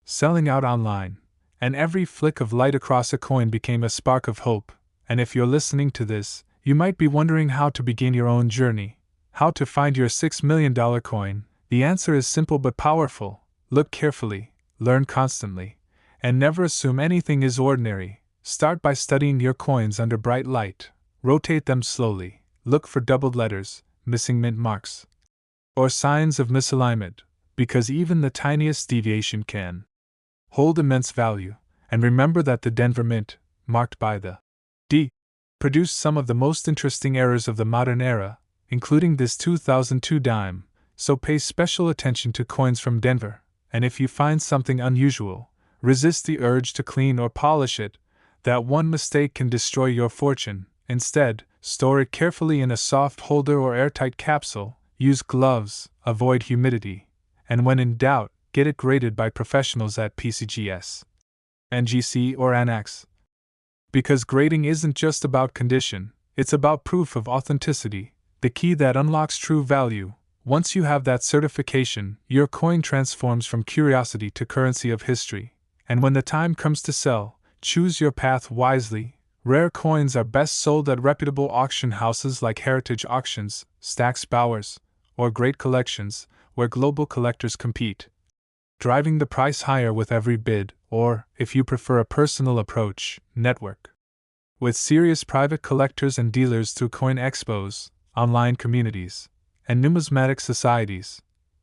selling out online, and every flick of light across a coin became a spark of hope. And if you're listening to this, you might be wondering how to begin your own journey, how to find your $6 million coin. The answer is simple but powerful. Look carefully, learn constantly, and never assume anything is ordinary. Start by studying your coins under bright light. Rotate them slowly. Look for doubled letters, missing mint marks, or signs of misalignment, because even the tiniest deviation can hold immense value. And remember that the Denver Mint, marked by the D, produced some of the most interesting errors of the modern era, including this 2002 dime, so pay special attention to coins from Denver, and if you find something unusual, resist the urge to clean or polish it. That one mistake can destroy your fortune. Instead, store it carefully in a soft holder or airtight capsule, use gloves, avoid humidity, and when in doubt, get it graded by professionals at PCGS, NGC, or Annex. Because grading isn't just about condition, it's about proof of authenticity, the key that unlocks true value. Once you have that certification, your coin transforms from curiosity to currency of history. And when the time comes to sell, choose your path wisely. Rare coins are best sold at reputable auction houses like Heritage Auctions, Stack's Bowers, or Great Collections, where global collectors compete, driving the price higher with every bid, or, if you prefer a personal approach, network with serious private collectors and dealers through coin expos, online communities, and numismatic societies.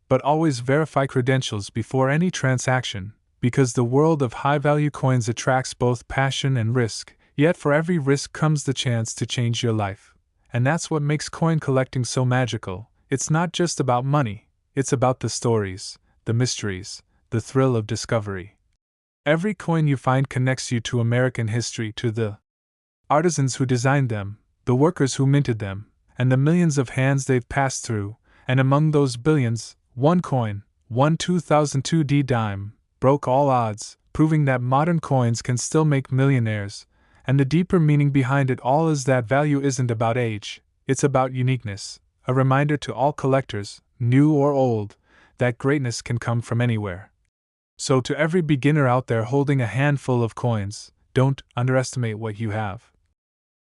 But always verify credentials before any transaction, because the world of high-value coins attracts both passion and risk, yet for every risk comes the chance to change your life. And that's what makes coin collecting so magical. It's not just about money, it's about the stories, the mysteries, the thrill of discovery. Every coin you find connects you to American history, to the artisans who designed them, the workers who minted them, and the millions of hands they've passed through, and among those billions, one coin, one 2002D dime, broke all odds, proving that modern coins can still make millionaires, and the deeper meaning behind it all is that value isn't about age, it's about uniqueness, a reminder to all collectors, new or old, that greatness can come from anywhere. So to every beginner out there holding a handful of coins, don't underestimate what you have.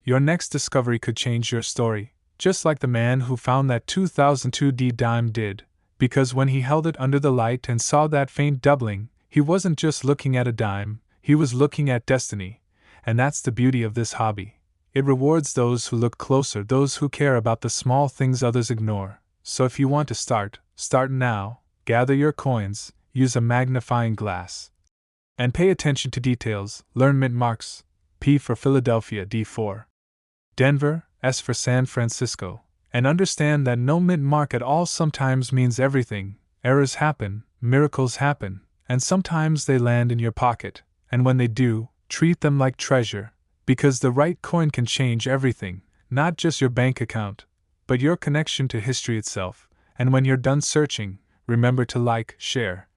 Your next discovery could change your story, just like the man who found that 2002D dime did, because when he held it under the light and saw that faint doubling, he wasn't just looking at a dime, he was looking at destiny. And that's the beauty of this hobby. It rewards those who look closer, those who care about the small things others ignore. So if you want to start now, gather your coins, use a magnifying glass, and pay attention to details. Learn mint marks: P for Philadelphia, D for Denver, S for San Francisco, and understand that no mint mark at all sometimes means everything. Errors happen, miracles happen, and sometimes they land in your pocket, and when they do, treat them like treasure, because the right coin can change everything, not just your bank account, but your connection to history itself. And when you're done searching, remember to like, share,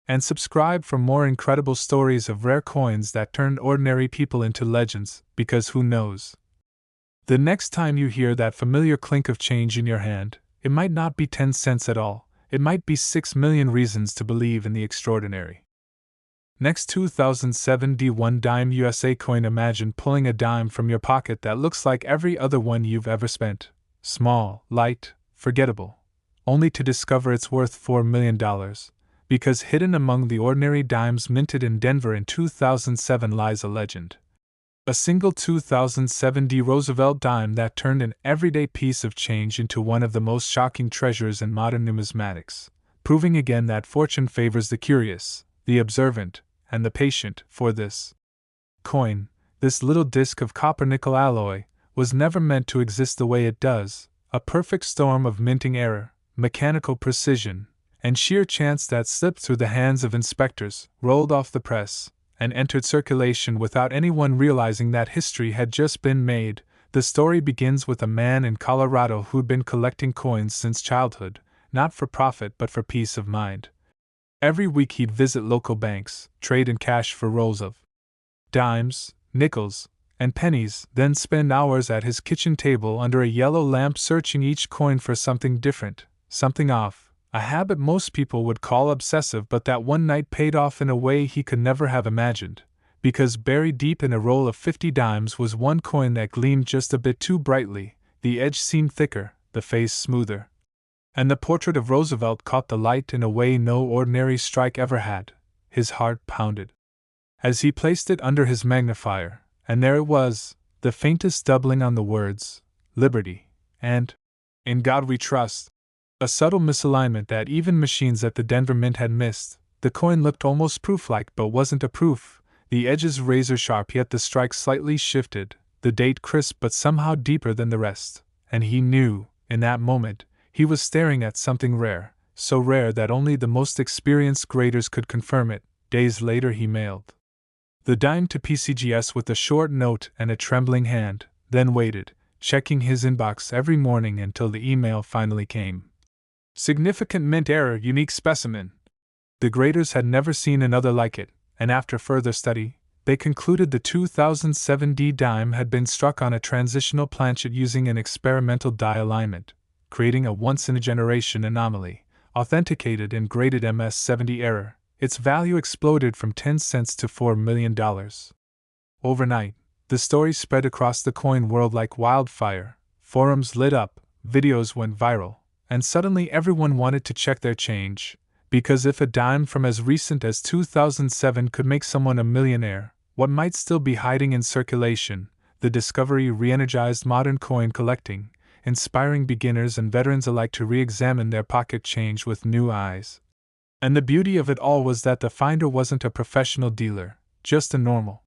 and subscribe for more incredible stories of rare coins that turned ordinary people into legends, because who knows? The next time you hear that familiar clink of change in your hand, it might not be 10 cents at all, it might be 6 million reasons to believe in the extraordinary. Next, 2007 D1 dime USA coin. Imagine pulling a dime from your pocket that looks like every other one you've ever spent. Small, light, forgettable. Only to discover it's worth $4 million. Because hidden among the ordinary dimes minted in Denver in 2007 lies a legend. A single 2007 D Roosevelt dime that turned an everyday piece of change into one of the most shocking treasures in modern numismatics. Proving again that fortune favors the curious, the observant, and the patient. For this coin, this little disc of copper-nickel alloy, was never meant to exist the way it does, a perfect storm of minting error, mechanical precision, and sheer chance that slipped through the hands of inspectors, rolled off the press, and entered circulation without anyone realizing that history had just been made. The story begins with a man in Colorado who'd been collecting coins since childhood, not for profit but for peace of mind. Every week he'd visit local banks, trade in cash for rolls of dimes, nickels, and pennies, then spend hours at his kitchen table under a yellow lamp searching each coin for something different, something off, a habit most people would call obsessive, but that one night paid off in a way he could never have imagined, because buried deep in a roll of 50 dimes was one coin that gleamed just a bit too brightly, the edge seemed thicker, the face smoother. And the portrait of Roosevelt caught the light in a way no ordinary strike ever had. His heart pounded as he placed it under his magnifier, and there it was, the faintest doubling on the words, Liberty, and In God We Trust. A subtle misalignment that even machines at the Denver Mint had missed. The coin looked almost proof-like but wasn't a proof, the edges razor-sharp yet the strike slightly shifted, the date crisp but somehow deeper than the rest, and he knew, in that moment, he was staring at something rare, so rare that only the most experienced graders could confirm it. Days later he mailed the dime to PCGS with a short note and a trembling hand, then waited, checking his inbox every morning until the email finally came. Significant mint error, unique specimen. The graders had never seen another like it, and after further study, they concluded the 2007 D dime had been struck on a transitional planchet using an experimental die alignment, creating a once-in-a-generation anomaly. Authenticated and graded MS-70 error, its value exploded from 10 cents to $4 million. Overnight, the story spread across the coin world like wildfire. Forums lit up, videos went viral, and suddenly everyone wanted to check their change. Because if a dime from as recent as 2007 could make someone a millionaire, what might still be hiding in circulation? The discovery re-energized modern coin collecting. inspiring beginners and veterans alike to re-examine their pocket change with new eyes. And the beauty of it all was that the finder wasn't a professional dealer, just a normal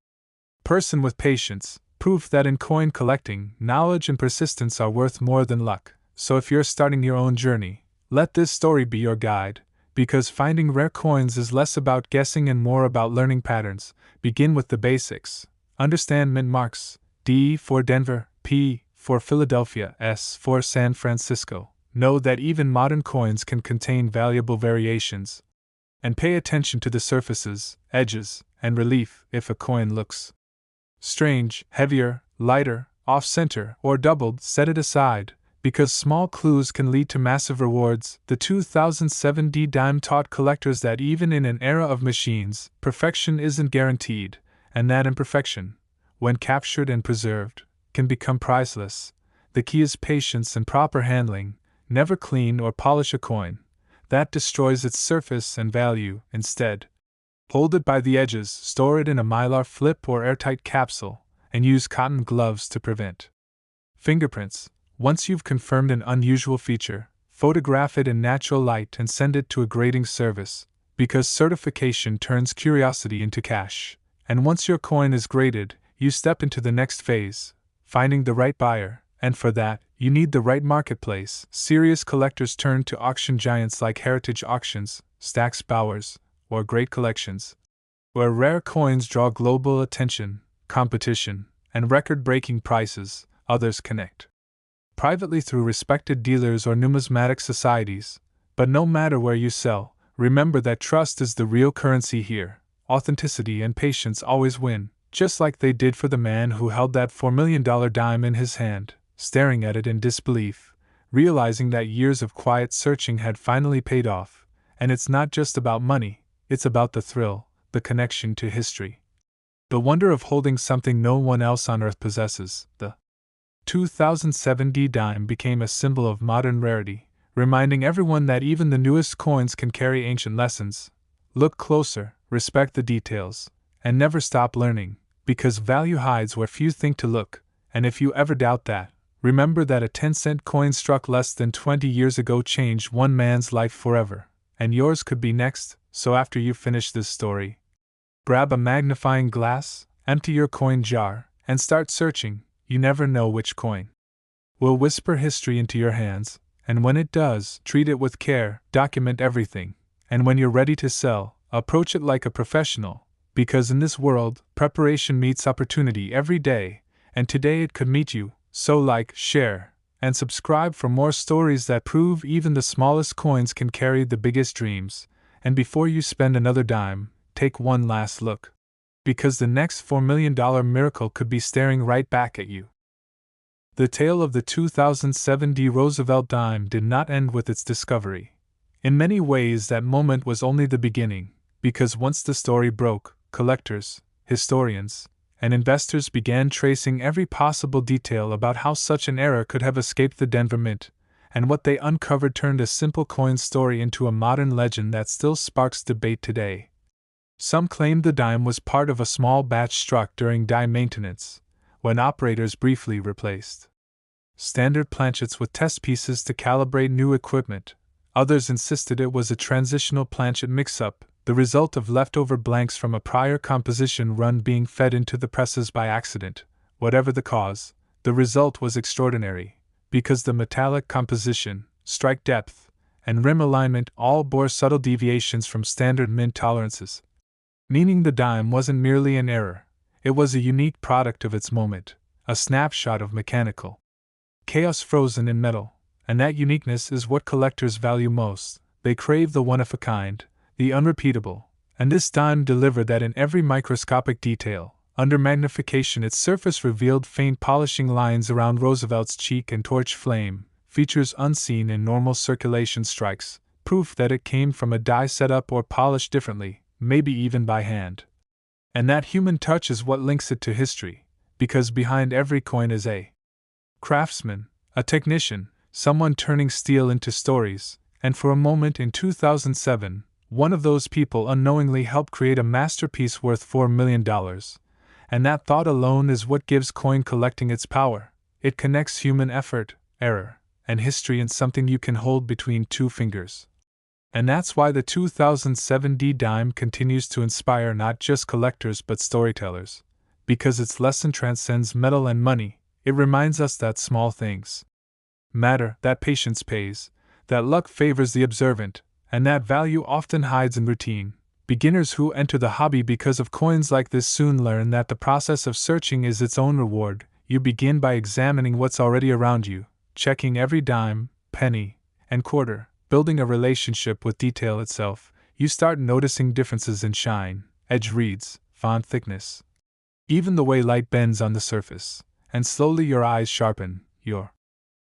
person with patience, proof that in coin collecting, knowledge and persistence are worth more than luck. So if you're starting your own journey, let this story be your guide, because finding rare coins is less about guessing and more about learning patterns. Begin with the basics. Understand mint marks: D for Denver, P for Philadelphia, S for San Francisco. Know that even modern coins can contain valuable variations. And pay attention to the surfaces, edges, and relief. If a coin looks strange, heavier, lighter, off-center, or doubled, set it aside, because small clues can lead to massive rewards. The 2007 D dime taught collectors that even in an era of machines, perfection isn't guaranteed, and that imperfection, when captured and preserved, can become priceless. The key is patience and proper handling. Never clean or polish a coin. That destroys its surface and value. Instead, hold it by the edges, store it in a mylar flip or airtight capsule, and use cotton gloves to prevent fingerprints. Once you've confirmed an unusual feature, photograph it in natural light and send it to a grading service, because certification turns curiosity into cash. And once your coin is graded, you step into the next phase, finding the right buyer, and for that, you need the right marketplace. Serious collectors turn to auction giants like Heritage Auctions, Stack's Bowers, or Great Collections, where rare coins draw global attention, competition, and record-breaking prices. Others connect privately through respected dealers or numismatic societies. But no matter where you sell, remember that trust is the real currency here. Authenticity and patience always win, just like they did for the man who held that $4 million dime in his hand, staring at it in disbelief, realizing that years of quiet searching had finally paid off. And it's not just about money, it's about the thrill, the connection to history, the wonder of holding something no one else on earth possesses. The 2007 D dime became a symbol of modern rarity, reminding everyone that even the newest coins can carry ancient lessons. Look closer, respect the details, and never stop learning, because value hides where few think to look. And if you ever doubt that, remember that a 10-cent coin struck less than 20 years ago changed one man's life forever, and yours could be next. So after you finish this story, grab a magnifying glass, empty your coin jar, and start searching. You never know which coin will whisper history into your hands, and when it does, treat it with care, document everything, and when you're ready to sell, approach it like a professional, because in this world, preparation meets opportunity every day, and today it could meet you. So like, share, and subscribe for more stories that prove even the smallest coins can carry the biggest dreams. And before you spend another dime, take one last look, because the next $4 million miracle could be staring right back at you. The tale of the 2007 D Roosevelt dime did not end with its discovery. In many ways, that moment was only the beginning, because once the story broke, collectors, historians, and investors began tracing every possible detail about how such an error could have escaped the Denver Mint, and what they uncovered turned a simple coin story into a modern legend that still sparks debate today. Some claimed the dime was part of a small batch struck during die maintenance, when operators briefly replaced standard planchets with test pieces to calibrate new equipment. Others insisted it was a transitional planchet mix-up, the result of leftover blanks from a prior composition run being fed into the presses by accident. Whatever the cause, the result was extraordinary, because the metallic composition, strike depth, and rim alignment all bore subtle deviations from standard mint tolerances. Meaning the dime wasn't merely an error, it was a unique product of its moment, a snapshot of mechanical chaos frozen in metal, and that uniqueness is what collectors value most. They crave the one-of-a-kind, the unrepeatable, and this dime delivered that in every microscopic detail. Under magnification, its surface revealed faint polishing lines around Roosevelt's cheek and torch flame, features unseen in normal circulation strikes, proof that it came from a die set up or polished differently, maybe even by hand. And that human touch is what links it to history, because behind every coin is a craftsman, a technician, someone turning steel into stories, and for a moment in 2007, one of those people unknowingly helped create a masterpiece worth $4 million. And that thought alone is what gives coin collecting its power. It connects human effort, error, and history in something you can hold between two fingers. And that's why the 2007 dime continues to inspire not just collectors but storytellers. Because its lesson transcends metal and money, it reminds us that small things matter, that patience pays, that luck favors the observant, and that value often hides in routine. Beginners who enter the hobby because of coins like this soon learn that the process of searching is its own reward. You begin by examining what's already around you, checking every dime, penny, and quarter, building a relationship with detail itself. You start noticing differences in shine, edge reads, font thickness, even the way light bends on the surface, and slowly your eyes sharpen, your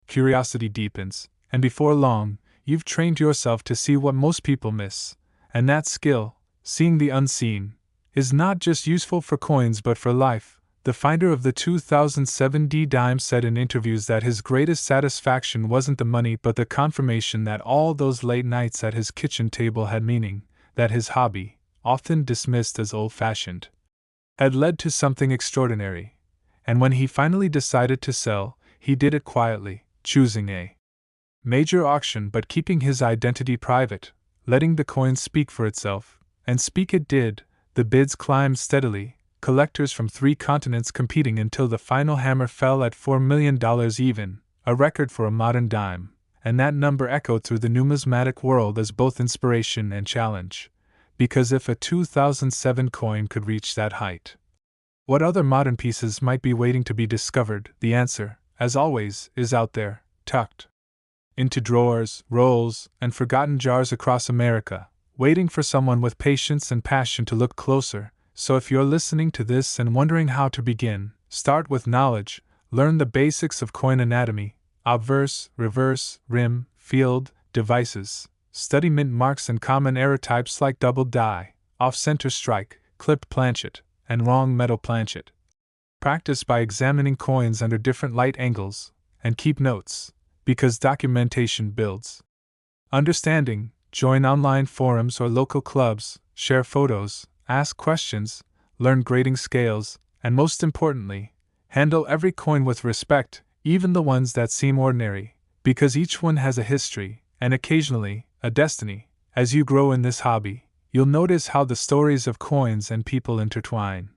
curiosity deepens, and before long, you've trained yourself to see what most people miss. And that skill, seeing the unseen, is not just useful for coins but for life. The finder of the 2007 dime said in interviews that his greatest satisfaction wasn't the money but the confirmation that all those late nights at his kitchen table had meaning, that his hobby, often dismissed as old-fashioned, had led to something extraordinary. And when he finally decided to sell, he did it quietly, choosing a major auction but keeping his identity private, letting the coin speak for itself. And speak it did. The bids climbed steadily, collectors from 3 continents competing until the final hammer fell at $4 million even, a record for a modern dime, and that number echoed through the numismatic world as both inspiration and challenge. Because if a 2007 coin could reach that height, what other modern pieces might be waiting to be discovered? The answer, as always, is out there, tucked into drawers, rolls, and forgotten jars across America, waiting for someone with patience and passion to look closer. So if you're listening to this and wondering how to begin, start with knowledge, learn the basics of coin anatomy, obverse, reverse, rim, field, devices, study mint marks and common error types like double die, off-center strike, clipped planchet, and wrong metal planchet. Practice by examining coins under different light angles, and keep notes, because documentation builds understanding. Join online forums or local clubs, share photos, ask questions, learn grading scales, and most importantly, handle every coin with respect, even the ones that seem ordinary, because each one has a history, and occasionally, a destiny. As you grow in this hobby, you'll notice how the stories of coins and people intertwine.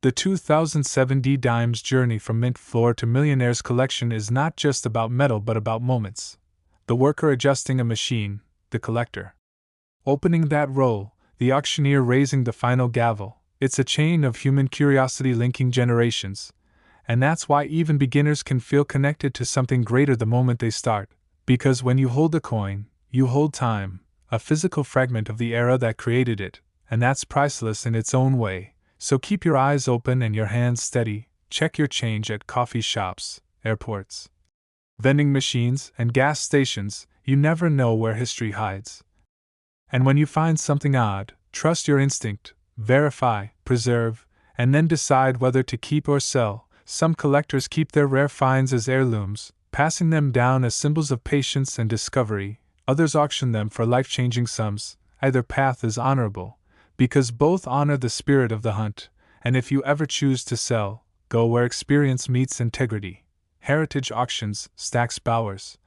The 2007 dime's journey from mint floor to millionaire's collection is not just about metal but about moments. The worker adjusting a machine, the collector opening that roll, the auctioneer raising the final gavel. It's a chain of human curiosity linking generations, and that's why even beginners can feel connected to something greater the moment they start. Because when you hold a coin, you hold time, a physical fragment of the era that created it, and that's priceless in its own way. So keep your eyes open and your hands steady. Check your change at coffee shops, airports, vending machines, and gas stations. You never know where history hides. And when you find something odd, trust your instinct, verify, preserve, and then decide whether to keep or sell. Some collectors keep their rare finds as heirlooms, passing them down as symbols of patience and discovery. Others auction them for life-changing sums. Either path is honorable, because both honor the spirit of the hunt. And if you ever choose to sell, go where experience meets integrity. Heritage auctions, Stack's Bowers,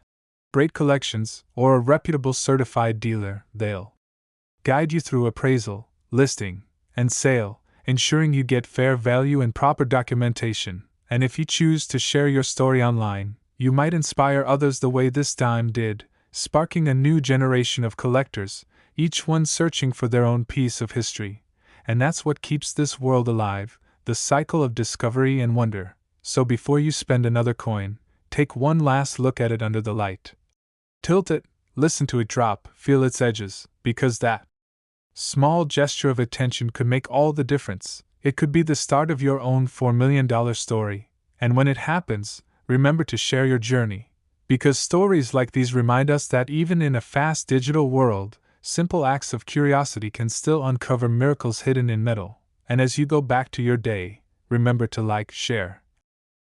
Braid Collections, or a reputable certified dealer. They'll guide you through appraisal, listing, and sale, ensuring you get fair value and proper documentation. And if you choose to share your story online, you might inspire others the way this dime did, sparking a new generation of collectors, each one searching for their own piece of history. And that's what keeps this world alive, the cycle of discovery and wonder. So before you spend another coin, take one last look at it under the light. Tilt it, listen to it drop, feel its edges, because that small gesture of attention could make all the difference. It could be the start of your own $4 million story. And when it happens, remember to share your journey. Because stories like these remind us that even in a fast digital world, simple acts of curiosity can still uncover miracles hidden in metal. And as you go back to your day, remember to like, share,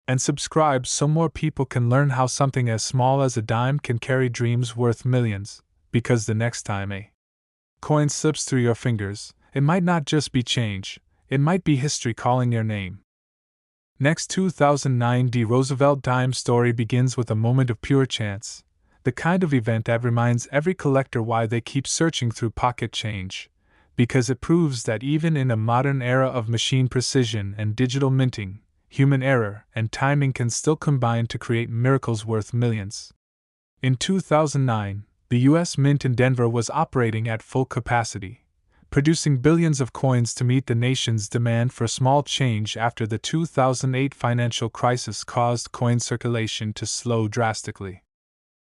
and subscribe so more people can learn how something as small as a dime can carry dreams worth millions. Because the next time a coin slips through your fingers, it might not just be change, it might be history calling your name. Next 2009 D. Roosevelt dime story begins with a moment of pure chance, the kind of event that reminds every collector why they keep searching through pocket change, because it proves that even in a modern era of machine precision and digital minting, human error and timing can still combine to create miracles worth millions. In 2009, the U.S. Mint in Denver was operating at full capacity, producing billions of coins to meet the nation's demand for small change after the 2008 financial crisis caused coin circulation to slow drastically.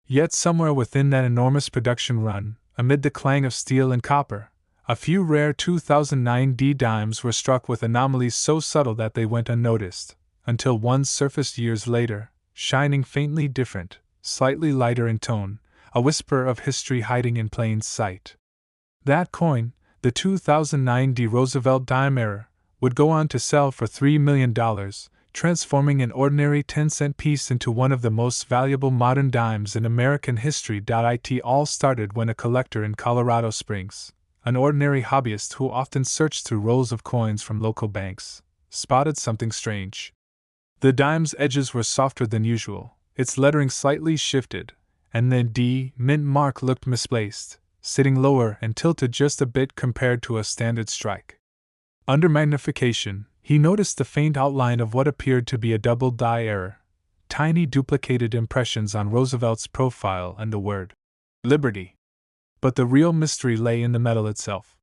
Yet somewhere within that enormous production run, amid the clang of steel and copper, a few rare 2009 D dimes were struck with anomalies so subtle that they went unnoticed, until one surfaced years later, shining faintly different, slightly lighter in tone, a whisper of history hiding in plain sight. That coin, the 2009 D. Roosevelt dime era, would go on to sell for $3 million, transforming an ordinary 10-cent piece into one of the most valuable modern dimes in American history. It all started when a collector in Colorado Springs, an ordinary hobbyist who often searched through rolls of coins from local banks, spotted something strange. The dime's edges were softer than usual, its lettering slightly shifted, and the D mint mark looked misplaced, sitting lower and tilted just a bit compared to a standard strike. Under magnification, he noticed the faint outline of what appeared to be a double die error, tiny duplicated impressions on Roosevelt's profile and the word Liberty. But the real mystery lay in the metal itself.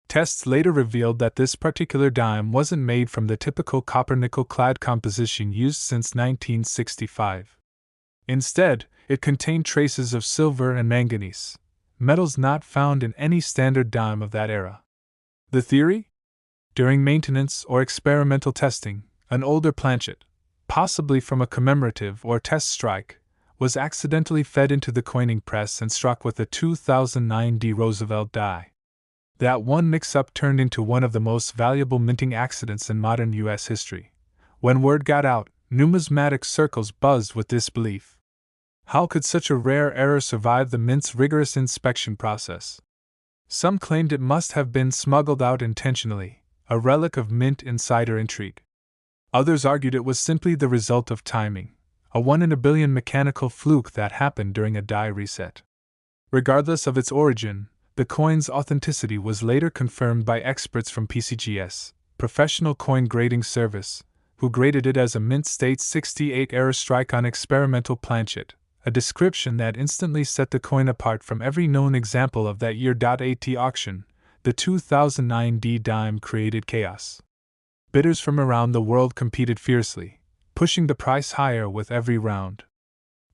Tests later revealed that this particular dime wasn't made from the typical copper-nickel clad composition used since 1965. Instead, it contained traces of silver and manganese, metals not found in any standard dime of that era. The theory? During maintenance or experimental testing, an older planchet, possibly from a commemorative or test strike, was accidentally fed into the coining press and struck with a 2009 D. Roosevelt die. That one mix-up turned into one of the most valuable minting accidents in modern U.S. history. When word got out, numismatic circles buzzed with disbelief. How could such a rare error survive the mint's rigorous inspection process? Some claimed it must have been smuggled out intentionally, a relic of mint insider intrigue. Others argued it was simply the result of timing, a one-in-a-billion mechanical fluke that happened during a die reset. Regardless of its origin, the coin's authenticity was later confirmed by experts from PCGS, Professional Coin Grading Service, who graded it as a Mint State 68 error strike on experimental planchet, a description that instantly set the coin apart from every known example of that year. At auction, the 2009 D dime created chaos. Bidders from around the world competed fiercely, pushing the price higher with every round.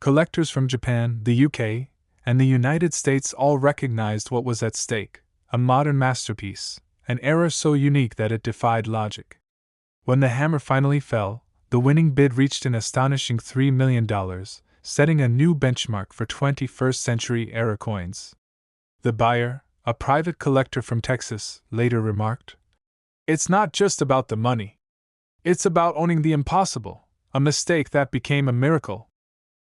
Collectors from Japan, the UK, and the United States all recognized what was at stake, a modern masterpiece, an error so unique that it defied logic. When the hammer finally fell, the winning bid reached an astonishing $3 million, setting a new benchmark for 21st-century era coins. The buyer, a private collector from Texas, later remarked, "It's not just about the money. It's about owning the impossible, a mistake that became a miracle."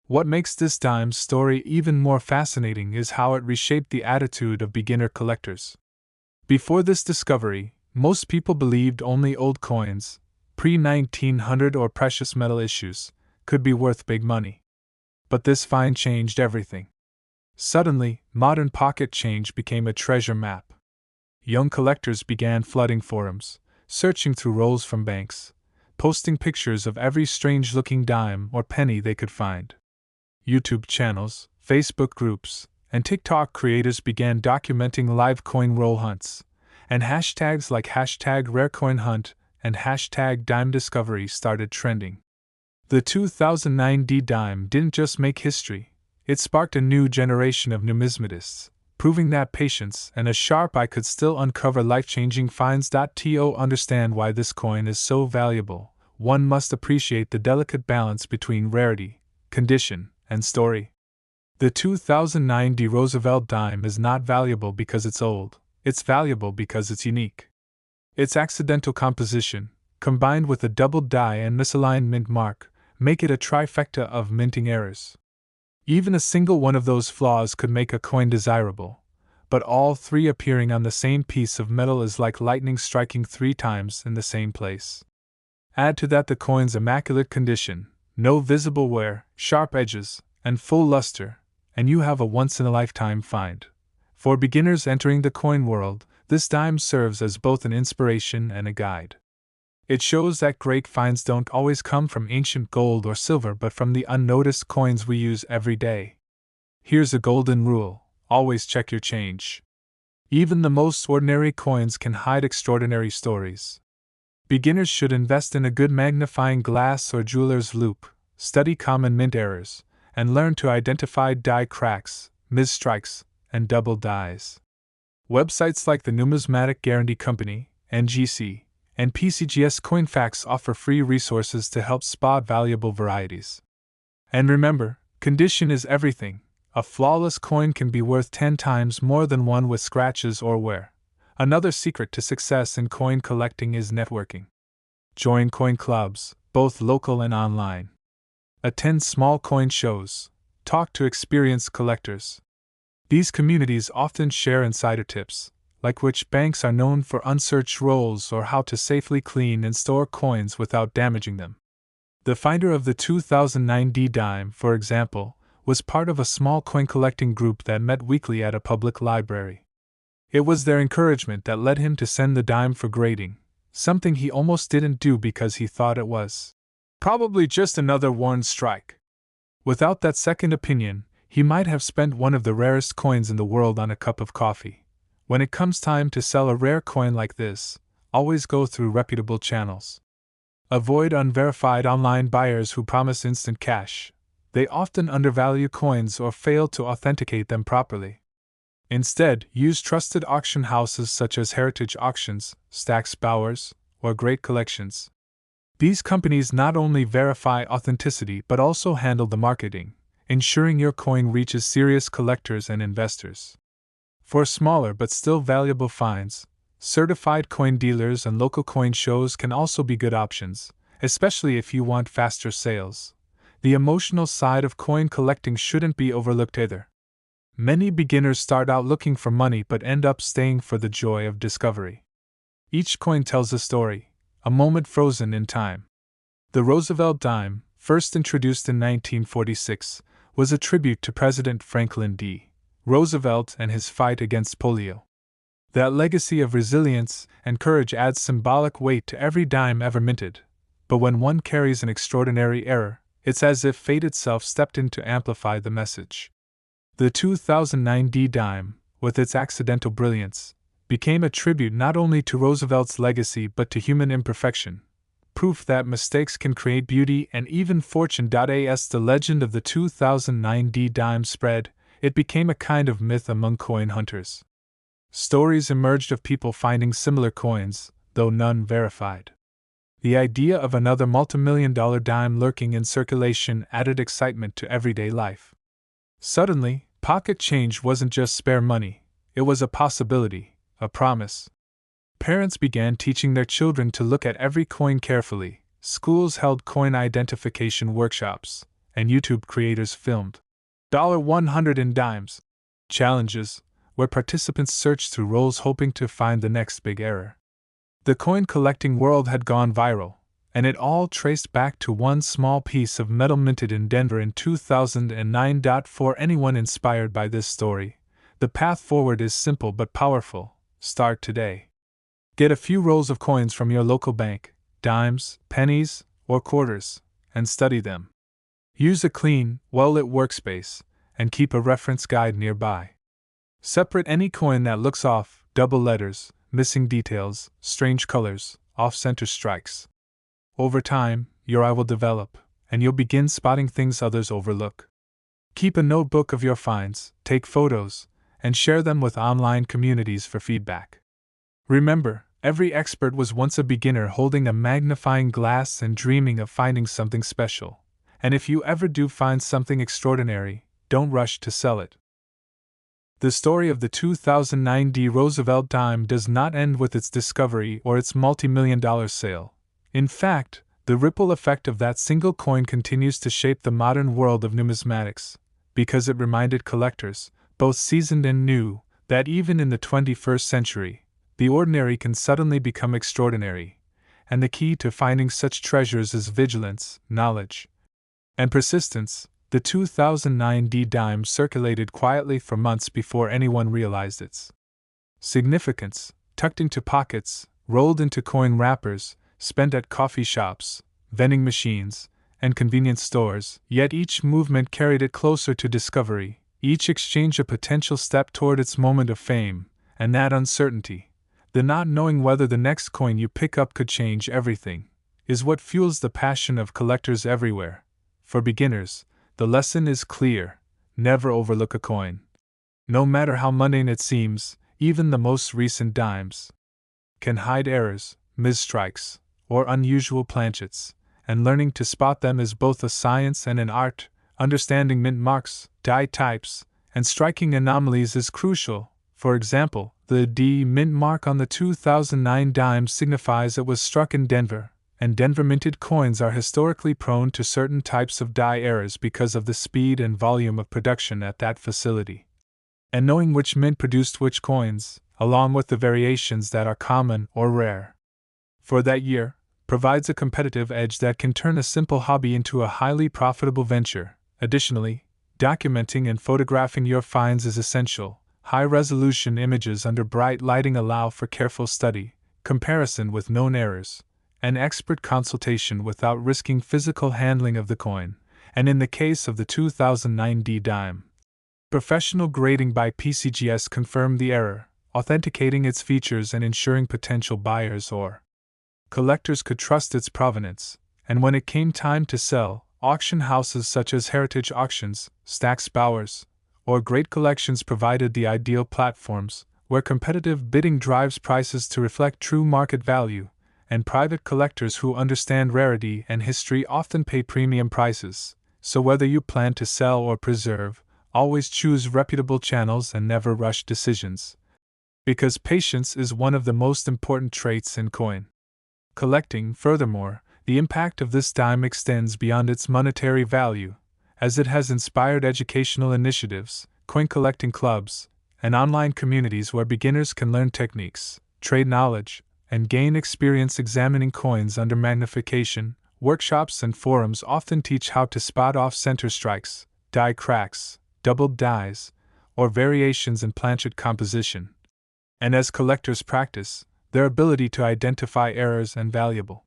What makes this dime's story even more fascinating is how it reshaped the attitude of beginner collectors. Before this discovery, most people believed only old coins, pre-1900 or precious metal issues, could be worth big money. But this find changed everything. Suddenly, modern pocket change became a treasure map. Young collectors began flooding forums, searching through rolls from banks, posting pictures of every strange-looking dime or penny they could find. YouTube channels, Facebook groups, and TikTok creators began documenting live coin roll hunts, and hashtags like #RareCoinHunt and #DimeDiscovery started trending. The 2009 D dime didn't just make history, it sparked a new generation of numismatists, proving that patience and a sharp eye could still uncover life-changing finds. To understand why this coin is so valuable, one must appreciate the delicate balance between rarity, condition, and story. The 2009 D. Roosevelt dime is not valuable because it's old, it's valuable because it's unique. Its accidental composition, combined with a double die and misaligned mint mark, make it a trifecta of minting errors. Even a single one of those flaws could make a coin desirable, but all three appearing on the same piece of metal is like lightning striking 3 times in the same place. Add to that the coin's immaculate condition, no visible wear, sharp edges, and full luster, and you have a once-in-a-lifetime find. For beginners entering the coin world, this dime serves as both an inspiration and a guide. It shows that great finds don't always come from ancient gold or silver but from the unnoticed coins we use every day. Here's a golden rule: always check your change. Even the most ordinary coins can hide extraordinary stories. Beginners should invest in a good magnifying glass or jeweler's loupe, study common mint errors, and learn to identify die cracks, misstrikes, and double dies. Websites like the Numismatic Guarantee Company, NGC, and PCGS CoinFacts offer free resources to help spot valuable varieties. And remember, condition is everything. A flawless coin can be worth 10 times more than one with scratches or wear. Another secret to success in coin collecting is networking. Join coin clubs, both local and online. Attend small coin shows. Talk to experienced collectors. These communities often share insider tips, like which banks are known for unsearched rolls or how to safely clean and store coins without damaging them. The finder of the 2009 D-Dime, for example, was part of a small coin collecting group that met weekly at a public library. It was their encouragement that led him to send the dime for grading, something he almost didn't do because he thought it was probably just another worn strike. Without that second opinion, he might have spent one of the rarest coins in the world on a cup of coffee. When it comes time to sell a rare coin like this, always go through reputable channels. Avoid unverified online buyers who promise instant cash. They often undervalue coins or fail to authenticate them properly. Instead, use trusted auction houses such as Heritage Auctions, Stack's Bowers, or Great Collections. These companies not only verify authenticity but also handle the marketing, ensuring your coin reaches serious collectors and investors. For smaller but still valuable finds, certified coin dealers and local coin shows can also be good options, especially if you want faster sales. The emotional side of coin collecting shouldn't be overlooked either. Many beginners start out looking for money but end up staying for the joy of discovery. Each coin tells a story, a moment frozen in time. The Roosevelt dime, first introduced in 1946, was a tribute to President Franklin D. Roosevelt and his fight against polio. That legacy of resilience and courage adds symbolic weight to every dime ever minted, but when one carries an extraordinary error, it's as if fate itself stepped in to amplify the message. The 2009 D-Dime, with its accidental brilliance, became a tribute not only to Roosevelt's legacy but to human imperfection, proof that mistakes can create beauty and even fortune. As the legend of the 2009 D-Dime spread, it became a kind of myth among coin hunters. Stories emerged of people finding similar coins, though none verified. The idea of another multimillion-dollar dime lurking in circulation added excitement to everyday life. Suddenly, pocket change wasn't just spare money, it was a possibility, a promise. Parents began teaching their children to look at every coin carefully, schools held coin identification workshops, and YouTube creators filmed $100 in dimes challenges, where participants searched through rolls hoping to find the next big error. The coin collecting world had gone viral, and it all traced back to one small piece of metal minted in Denver in 2009. For anyone inspired by this story, the path forward is simple but powerful. Start today. Get a few rolls of coins from your local bank, dimes, pennies, or quarters, and study them. Use a clean, well-lit workspace, and keep a reference guide nearby. Separate any coin that looks off, double letters, missing details, strange colors, off-center strikes. Over time, your eye will develop, and you'll begin spotting things others overlook. Keep a notebook of your finds, take photos, and share them with online communities for feedback. Remember, every expert was once a beginner holding a magnifying glass and dreaming of finding something special. And if you ever do find something extraordinary, don't rush to sell it. The story of the 2009 D. Roosevelt dime does not end with its discovery or its multi-million-dollar sale. In fact, the ripple effect of that single coin continues to shape the modern world of numismatics, because it reminded collectors, both seasoned and new, that even in the 21st century, the ordinary can suddenly become extraordinary, and the key to finding such treasures is vigilance, knowledge, and persistence. The 2009 D dime circulated quietly for months before anyone realized its significance, tucked into pockets, rolled into coin wrappers, spent at coffee shops, vending machines, and convenience stores, yet each movement carried it closer to discovery, each exchange a potential step toward its moment of fame, and that uncertainty, the not knowing whether the next coin you pick up could change everything, is what fuels the passion of collectors everywhere. For beginners, the lesson is clear: never overlook a coin. No matter how mundane it seems, even the most recent dimes can hide errors, misstrikes, or unusual planchets, and learning to spot them is both a science and an art. Understanding mint marks, die types, and striking anomalies is crucial. For example, the D mint mark on the 2009 dime signifies it was struck in Denver, and Denver minted coins are historically prone to certain types of die errors because of the speed and volume of production at that facility. And knowing which mint produced which coins, along with the variations that are common or rare for that year, provides a competitive edge that can turn a simple hobby into a highly profitable venture. Additionally, documenting and photographing your finds is essential. High-resolution images under bright lighting allow for careful study, comparison with known errors, and expert consultation without risking physical handling of the coin. And in the case of the 2009 D dime, professional grading by PCGS confirmed the error, authenticating its features and ensuring potential buyers or collectors could trust its provenance. And when it came time to sell, auction houses such as Heritage Auctions, Stack's Bowers, or Great Collections provided the ideal platforms, where competitive bidding drives prices to reflect true market value, and private collectors who understand rarity and history often pay premium prices. So whether you plan to sell or preserve, always choose reputable channels and never rush decisions, because patience is one of the most important traits in coin collecting. Furthermore, the impact of this dime extends beyond its monetary value, as it has inspired educational initiatives, coin collecting clubs, and online communities where beginners can learn techniques, trade knowledge, and gain experience examining coins under magnification. Workshops and forums often teach how to spot off center strikes, die cracks, doubled dies, or variations in planchet composition. And as collectors practice, their ability to identify errors and valuable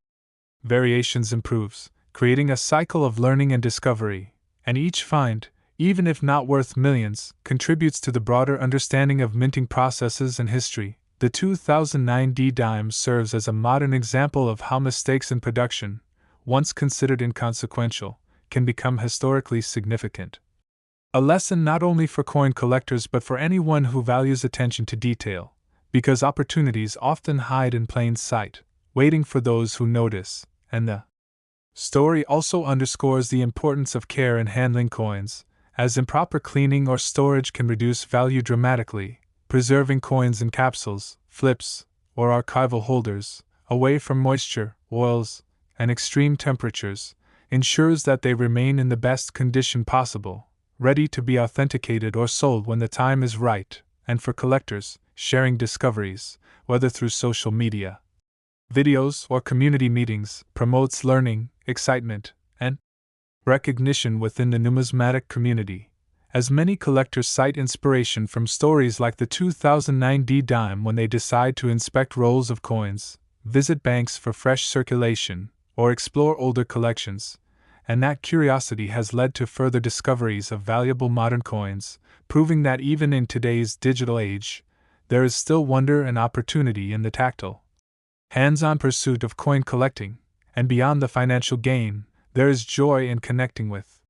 variations improves, creating a cycle of learning and discovery. And each find, even if not worth millions, contributes to the broader understanding of minting processes and history. The 2009 D dime serves as a modern example of how mistakes in production, once considered inconsequential, can become historically significant. A lesson not only for coin collectors but for anyone who values attention to detail, because opportunities often hide in plain sight, waiting for those who notice. And the story also underscores the importance of care in handling coins, as improper cleaning or storage can reduce value dramatically. Preserving coins in capsules, flips, or archival holders, away from moisture, oils, and extreme temperatures, ensures that they remain in the best condition possible, ready to be authenticated or sold when the time is right. And for collectors, sharing discoveries, whether through social media, videos, or community meetings, promotes learning, excitement, and recognition within the numismatic community, as many collectors cite inspiration from stories like the 2009 D dime when they decide to inspect rolls of coins, visit banks for fresh circulation, or explore older collections. And that curiosity has led to further discoveries of valuable modern coins, proving that even in today's digital age, there is still wonder and opportunity in the tactile, hands-on pursuit of coin collecting. And beyond the financial gain, there is joy in connecting with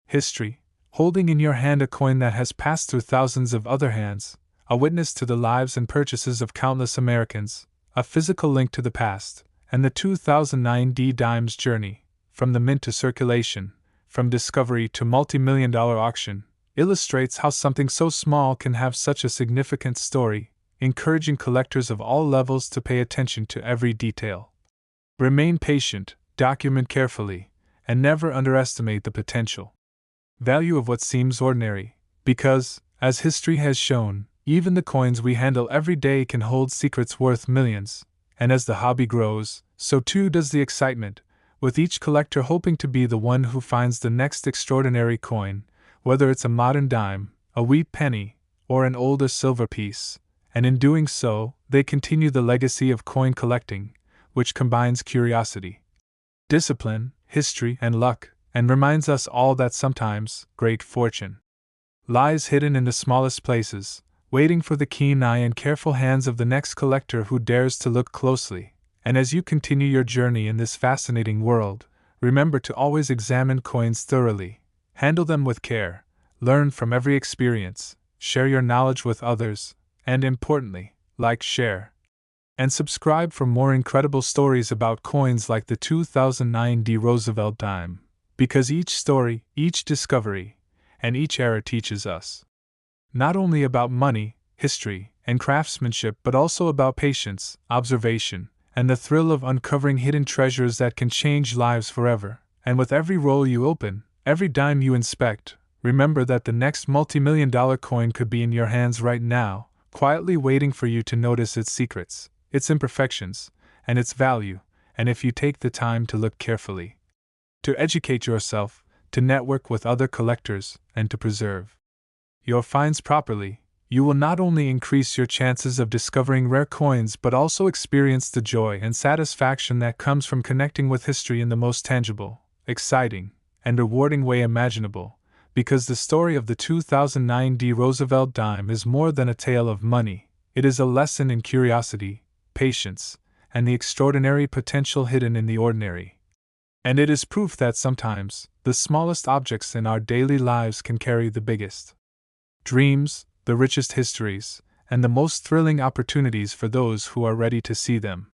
history, holding in your hand a coin that has passed through thousands of other hands, a witness to the lives and purchases of countless Americans, a physical link to the past. And the 2009 D dime's journey, from the mint to circulation, from discovery to multi-million-dollar auction, illustrates how something so small can have such a significant story, encouraging collectors of all levels to pay attention to every detail. Remain patient, document carefully, and never underestimate the potential value of what seems ordinary, because, as history has shown, even the coins we handle every day can hold secrets worth millions. And as the hobby grows, so too does the excitement, with each collector hoping to be the one who finds the next extraordinary coin, whether it's a modern dime, a wee penny, or an older silver piece, and in doing so, they continue the legacy of coin collecting, which combines curiosity, discipline, history, and luck, and reminds us all that sometimes great fortune lies hidden in the smallest places, waiting for the keen eye and careful hands of the next collector who dares to look closely. And as you continue your journey in this fascinating world, remember to always examine coins thoroughly, handle them with care, learn from every experience, share your knowledge with others, and importantly, like, share, and subscribe for more incredible stories about coins like the 2009 D. Roosevelt dime, because each story, each discovery, and each era teaches us not only about money, history, and craftsmanship but also about patience, observation, and the thrill of uncovering hidden treasures that can change lives forever. And with every roll you open, every dime you inspect, remember that the next multi-million-dollar coin could be in your hands right now, quietly waiting for you to notice its secrets, its imperfections, and its value, and if you take the time to look carefully, to educate yourself, to network with other collectors, and to preserve your finds properly, you will not only increase your chances of discovering rare coins but also experience the joy and satisfaction that comes from connecting with history in the most tangible, exciting, and rewarding way imaginable, because the story of the 2009 D. Roosevelt dime is more than a tale of money, it is a lesson in curiosity, patience, and the extraordinary potential hidden in the ordinary. And it is proof that sometimes, the smallest objects in our daily lives can carry the biggest dreams, the richest histories, and the most thrilling opportunities for those who are ready to see them.